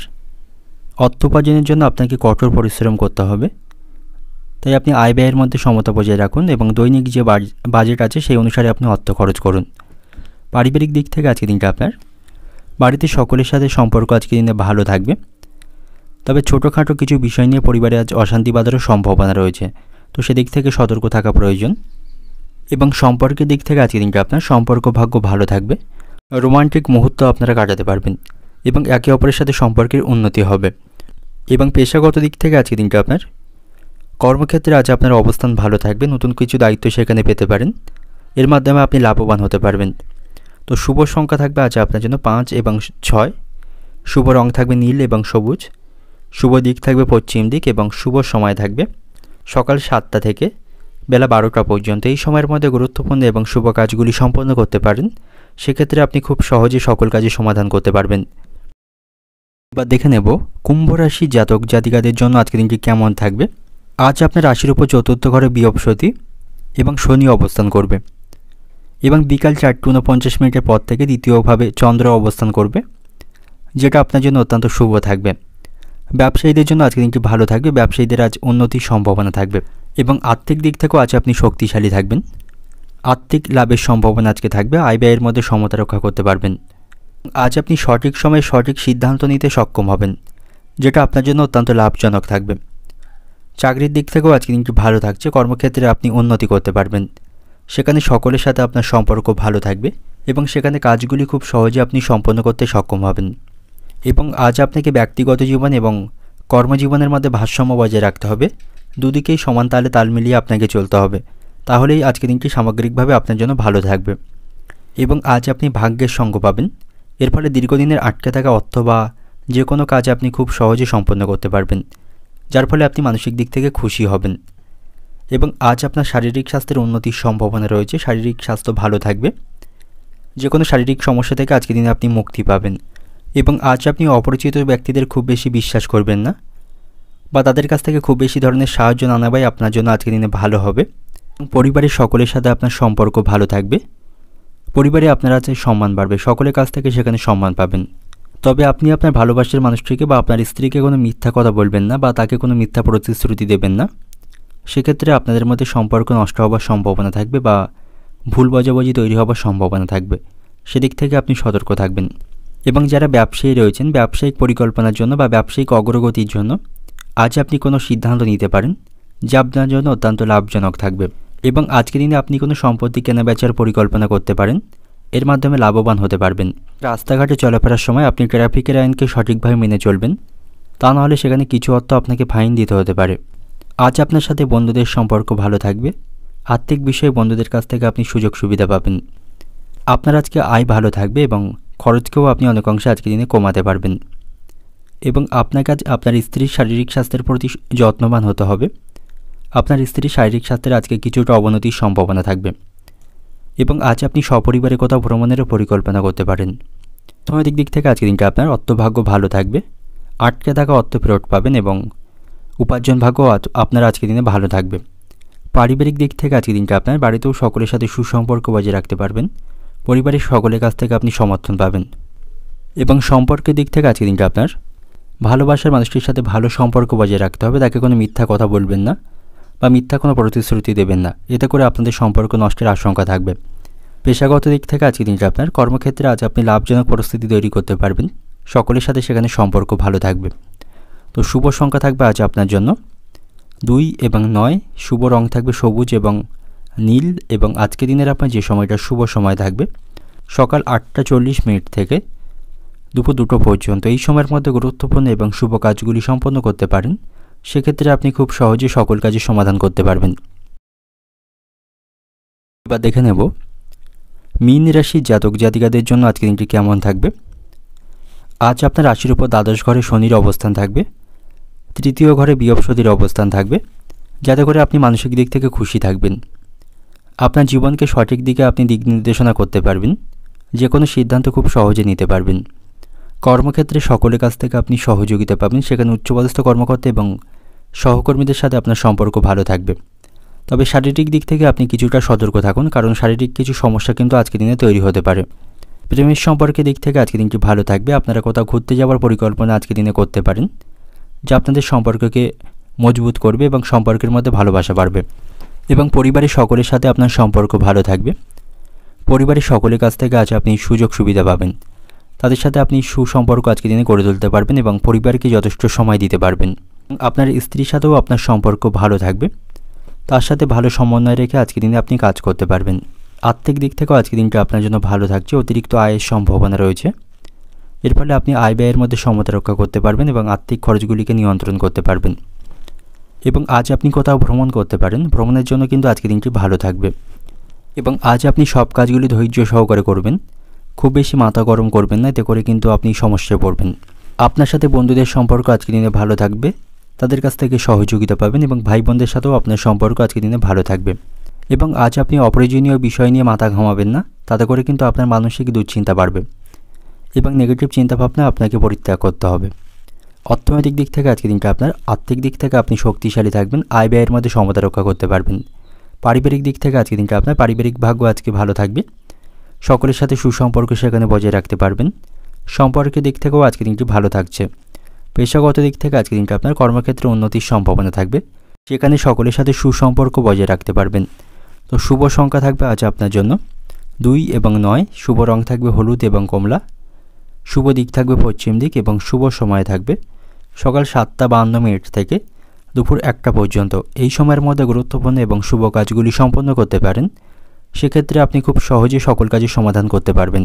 অর্থ উপার্জনের জন্য আপনাকে কঠোর পরিশ্রম করতে হবে, তাই আপনি আয় ব্যয়ের মধ্যে সমতা বজায় রাখুন এবং দৈনিক যে বাজেট আছে সেই অনুসারে আপনি অর্থ খরচ করুন। পারিবারিক দিক থেকে আজকের দিনটা আপনার বাড়িতে সকলের সাথে সম্পর্ক আজকের দিনে ভালো থাকবে, তবে ছোটোখাটো কিছু বিষয় নিয়ে পরিবারে আজ অশান্তি বাঁধারও সম্ভাবনা রয়েছে, তো সেদিক থেকে সতর্ক থাকা প্রয়োজন। এবং সম্পর্কের দিক থেকে আজকের দিনটা আপনার সম্পর্ক ভাগ্য ভালো থাকবে, রোমান্টিক মুহূর্ত আপনারা কাটাতে পারবেন এবং একে অপরের সাথে সম্পর্কের উন্নতি হবে। এবং পেশাগত দিক থেকে আজকের দিনটা আপনার কর্মক্ষেত্রে আজ আপনার অবস্থান ভালো থাকবে, নতুন কিছু দায়িত্ব সেখানে পেতে পারেন, এর মাধ্যমে আপনি লাভবান হতে পারবেন। তো শুভ সংখ্যা থাকবে আজ আপনার জন্য 5 এবং 6, শুভ রং থাকবে নীল এবং সবুজ, শুভ দিক থাকবে পশ্চিম দিক এবং শুভ সময় থাকবে সকাল 7টা থেকে বেলা 12টা পর্যন্ত। এই সময়ের মধ্যে গুরুত্বপূর্ণ এবং শুভ কাজগুলি সম্পন্ন করতে পারেন, সেক্ষেত্রে আপনি খুব সহজে সকল কাজের সমাধান করতে পারবেন। এবার দেখে নেব কুম্ভ রাশি জাতক জাতিকাদের জন্য আজকের দিনটি কেমন থাকবে। আজ আপনার রাশির উপর চতুর্থ ঘরে বৃহস্পতি এবং শনি অবস্থান করবে এবং বিকাল 4:49 পর থেকে দ্বিতীয়ভাবে চন্দ্র অবস্থান করবে, যেটা আপনার জন্য অত্যন্ত শুভ থাকবে। ব্যবসায়ীদের জন্য আজকের দিনটি ভালো থাকবে, ব্যবসায়ীদের আজ উন্নতির সম্ভাবনা থাকবে এবং আর্থিক দিক থেকেও আজ আপনি শক্তিশালী থাকবেন। আর্থিক লাভের সম্ভাবনা আজকে থাকবে, আয় ব্যয়ের মধ্যে সমতা রক্ষা করতে পারবেন। আজ আপনি সঠিক সময়ে সঠিক সিদ্ধান্ত নিতে সক্ষম হবেন, যেটা আপনার জন্য অত্যন্ত লাভজনক থাকবে। চাকরির দিক থেকেও আজকে দিনটি ভালো থাকছে, কর্মক্ষেত্রে আপনি উন্নতি করতে পারবেন, সেখানে সকলের সাথে আপনার সম্পর্ক ভালো থাকবে এবং সেখানে কাজগুলি খুব সহজে আপনি সম্পন্ন করতে সক্ষম হবেন। এবং আজ আপনাকে ব্যক্তিগত জীবন এবং কর্মজীবনের মধ্যে ভারসাম্য বজায় রাখতে হবে, দুদিকেই সমান তালে তাল মিলিয়ে আপনাকে চলতে হবে, তাহলেই আজকের দিনটি সামগ্রিকভাবে আপনার জন্য ভালো থাকবে। এবং আজ আপনি ভাগ্যের সঙ্গ পাবেন, এর ফলে দীর্ঘদিনের আটকে থাকা অর্থ বা যে কোনো কাজ আপনি খুব সহজে সম্পন্ন করতে পারবেন, যার ফলে আপনি মানসিক দিক থেকে খুশি হবেন। এবং আজ আপনার শারীরিক স্বাস্থ্যের উন্নতির সম্ভাবনা রয়েছে, শারীরিক স্বাস্থ্য ভালো থাকবে, যে কোনো শারীরিক সমস্যা থেকে আজকের দিনে আপনি মুক্তি পাবেন। এবং আজ আপনি অপরিচিত ব্যক্তিদের খুব বেশি বিশ্বাস করবেন না বা তাদের কাছ থেকে খুব বেশি ধরনের সাহায্য না নেওয়াই আপনার জন্য আজকের দিনে ভালো হবে। পরিবারের সকলের সাথে আপনার সম্পর্ক ভালো থাকবে, পরিবারে আপনার আজ সম্মান বাড়বে, সকলের কাছ থেকে সেখানে সম্মান পাবেন। তবে আপনি আপনার ভালোবাসার মানুষটিকে বা আপনার স্ত্রীকে কোনো মিথ্যা কথা বলবেন না বা তাকে কোনো মিথ্যা প্রতিশ্রুতি দেবেন না, সেক্ষেত্রে আপনাদের মধ্যে সম্পর্ক নষ্ট হওয়ার সম্ভাবনা থাকবে বা ভুল বোঝাবুঝি তৈরি হওয়ার সম্ভাবনা থাকবে, সেদিক থেকে আপনি সতর্ক থাকবেন। এবং যারা ব্যবসায়ী রয়েছেন, ব্যবসায়িক পরিকল্পনার জন্য বা ব্যবসায়িক অগ্রগতির জন্য আজ আপনি কোনো সিদ্ধান্ত নিতে পারেন, যা আপনার জন্য অত্যন্ত লাভজনক থাকবে। এবং আজকের দিনে আপনি কোনো সম্পত্তি কেনাবেচার পরিকল্পনা করতে পারেন, এর মাধ্যমে লাভবান হতে পারবেন। রাস্তাঘাটে চলাফেরার সময় আপনি ট্রাফিকের আইনকে সঠিকভাবে মেনে চলবেন, তা নাহলে সেখানে কিছু অর্থ আপনাকে ফাইন দিতে হতে পারে। আজ আপনার সাথে বন্ধুদের সম্পর্ক ভালো থাকবে, আর্থিক বিষয়ে বন্ধুদের কাছ থেকে আপনি সুযোগ সুবিধা পাবেন। আপনার আজকে আয় ভালো থাকবে এবং খরচকেও আপনি অনেকাংশে আজকের দিনে কমাতে পারবেন। এবং আপনাকে আজ আপনার স্ত্রীর শারীরিক স্বাস্থ্যের প্রতি যত্নবান হতে হবে, আপনার স্ত্রীর শারীরিক স্বাস্থ্যের আজকে কিছুটা অবনতির সম্ভাবনা থাকবে। এবং আজ আপনি সপরিবারে কোথাও ভ্রমণেরও পরিকল্পনা করতে পারেন। অর্থনৈতিক দিক থেকে আজকের দিনটা আপনার অর্থভাগ্য ভালো থাকবে, আটকে থাকা অর্থ ফেরত পাবেন এবং উপার্জন ভাগ্য আপনার আজকের দিনে ভালো থাকবে। পারিবারিক দিক থেকে আজকের দিনটা আপনার বাড়িতেও সকলের সাথে সুসম্পর্ক বজায় রাখতে পারবেন, পরিবারের সকলের কাছ থেকে আপনি সমর্থন পাবেন। এবং সম্পর্কের দিক থেকে আজকের দিনটা আপনার ভালোবাসার মানুষটির সাথে ভালো সম্পর্ক বজায় রাখতে হবে, তাকে কোনো মিথ্যা কথা বলবেন না বা মিথ্যা কোনো প্রতিশ্রুতি দেবেন না, এতে করে আপনাদের সম্পর্ক নষ্টের আশঙ্কা থাকবে। পেশাগত দিক থেকে আজকের দিনটা আপনার কর্মক্ষেত্রে আজ আপনি লাভজনক পরিস্থিতি তৈরি করতে পারবেন, সকলের সাথে সেখানে সম্পর্ক ভালো থাকবে। তো শুভ সংখ্যা থাকবে আজ আপনার জন্য 2 এবং 9, শুভ রং থাকবে সবুজ এবং নীল, এবং আজকের দিনের আপনার যে সময়টা শুভ সময় থাকবে সকাল 8টা 40 মিনিট থেকে দুপুর 2টো পর্যন্ত। এই সময়ের মধ্যে গুরুত্বপূর্ণ এবং শুভ কাজগুলি সম্পন্ন করতে পারেন, সেক্ষেত্রে আপনি খুব সহজে সকল কাজের সমাধান করতে পারবেন। এবার দেখে নেব মীন রাশির জাতক জাতিকাদের জন্য আজকের দিনটি কেমন থাকবে। আজ আপনার রাশির উপর দ্বাদশ ঘরে শনির অবস্থান থাকবে, তৃতীয় ঘরে বৃহস্পতির অবস্থান থাকবে, যাতে করে আপনি মানসিক দিক থেকে খুশি থাকবেন। আপনার জীবনকে সঠিক দিকে আপনি দিক নির্দেশনা করতে পারবেন, যে কোনো সিদ্ধান্ত খুব সহজে নিতে পারবেন। কর্মক্ষেত্রে সকলের কাছ থেকে আপনি সহযোগিতা পাবেন, সেখানে উচ্চপদস্থ কর্মকর্তা এবং সহকর্মীদের সাথে আপনার সম্পর্ক ভালো থাকবে। তবে শারীরিক দিক থেকে আপনি কিছুটা সতর্ক থাকুন, কারণ শারীরিক কিছু সমস্যা কিন্তু আজকের দিনে তৈরি হতে পারে। প্রেমের সম্পর্কের দিক থেকে আজকের দিনটি ভালো থাকবে, আপনারা কোথাও ঘুরতে যাওয়ার পরিকল্পনা আজকের দিনে করতে পারেন, যা আপনাদের সম্পর্ককে মজবুত করবে এবং সম্পর্কের মধ্যে ভালোবাসা বাড়বে। এবং পরিবারের সকলের সাথে আপনার সম্পর্ক ভালো থাকবে। পরিবারের সকলের কাছ থেকে আজ আপনি সুযোগ সুবিধা পাবেন, তাদের সাথে আপনি সুসম্পর্ক আজকের দিনে গড়ে তুলতে পারবেন এবং পরিবারকে যথেষ্ট সময় দিতে পারবেন। আপনার স্ত্রীর সাথেও আপনার সম্পর্ক ভালো থাকবে, তার সাথে ভালো সমন্বয় রেখে আজকের দিনে আপনি কাজ করতে পারবেন। আর্থিক দিক থেকেও আজকের দিনটা আপনার জন্য ভালো থাকছে, অতিরিক্ত আয়ের সম্ভাবনা রয়েছে। এর ফলে আপনি আয় ব্যয়ের মধ্যে সমতা রক্ষা করতে পারবেন এবং আর্থিক খরচগুলিকে নিয়ন্ত্রণ করতে পারবেন। এবং আজ আপনি কোথাও ভ্রমণ করতে পারেন, ভ্রমণের জন্য কিন্তু আজকের দিনটি ভালো থাকবে। এবং আজ আপনি সব কাজগুলি ধৈর্য সহকারে করবেন, খুব বেশি মাথা গরম করবেন না, এতে করে কিন্তু আপনি সমস্যায় পড়বেন। আপনার সাথে বন্ধুদের সম্পর্ক আজকের দিনে ভালো থাকবে, তাদের কাছ থেকে সহযোগিতা পাবেন এবং ভাই বোনদের সাথেও আপনার সম্পর্ক আজকের দিনে ভালো থাকবে। এবং আজ আপনি অপ্রয়োজনীয় বিষয় নিয়ে মাথা ঘামাবেন না, তাতে করে কিন্তু আপনার মানসিক দুশ্চিন্তা বাড়বে এবং নেগেটিভ চিন্তাভাবনা আপনাকে পরিত্যাগ করতে হবে। অর্থনৈতিক দিক থেকে আজকের দিনটা আপনার আর্থিক দিক থেকে আপনি শক্তিশালী থাকবেন, আয় ব্যয়ের মধ্যে সমতা রক্ষা করতে পারবেন। পারিবারিক দিক থেকে আজকের দিনটা আপনার পারিবারিক ভাগ্য আজকে ভালো থাকবে, সকলের সাথে সুসম্পর্ক সেখানে বজায় রাখতে পারবেন। সম্পর্কের দিক থেকেও আজকের দিনটি ভালো থাকছে। পেশাগত দিক থেকে আজকের দিনটা আপনার কর্মক্ষেত্রে উন্নতির সম্ভাবনা থাকবে, সেখানে সকলের সাথে সুসম্পর্ক বজায় রাখতে পারবেন। তো শুভ সংখ্যা থাকবে আজ আপনার জন্য 2 এবং 9, শুভ রং থাকবে হলুদ এবং কমলা, শুভ দিক থাকবে পশ্চিম দিক এবং শুভ সময় থাকবে সকাল 7টা 52 মিনিট থেকে দুপুর 1টা পর্যন্ত। এই সময়ের মধ্যে গুরুত্বপূর্ণ এবং শুভ কাজগুলি সম্পন্ন করতে পারেন, সেক্ষেত্রে আপনি খুব সহজে সকল কাজের সমাধান করতে পারবেন।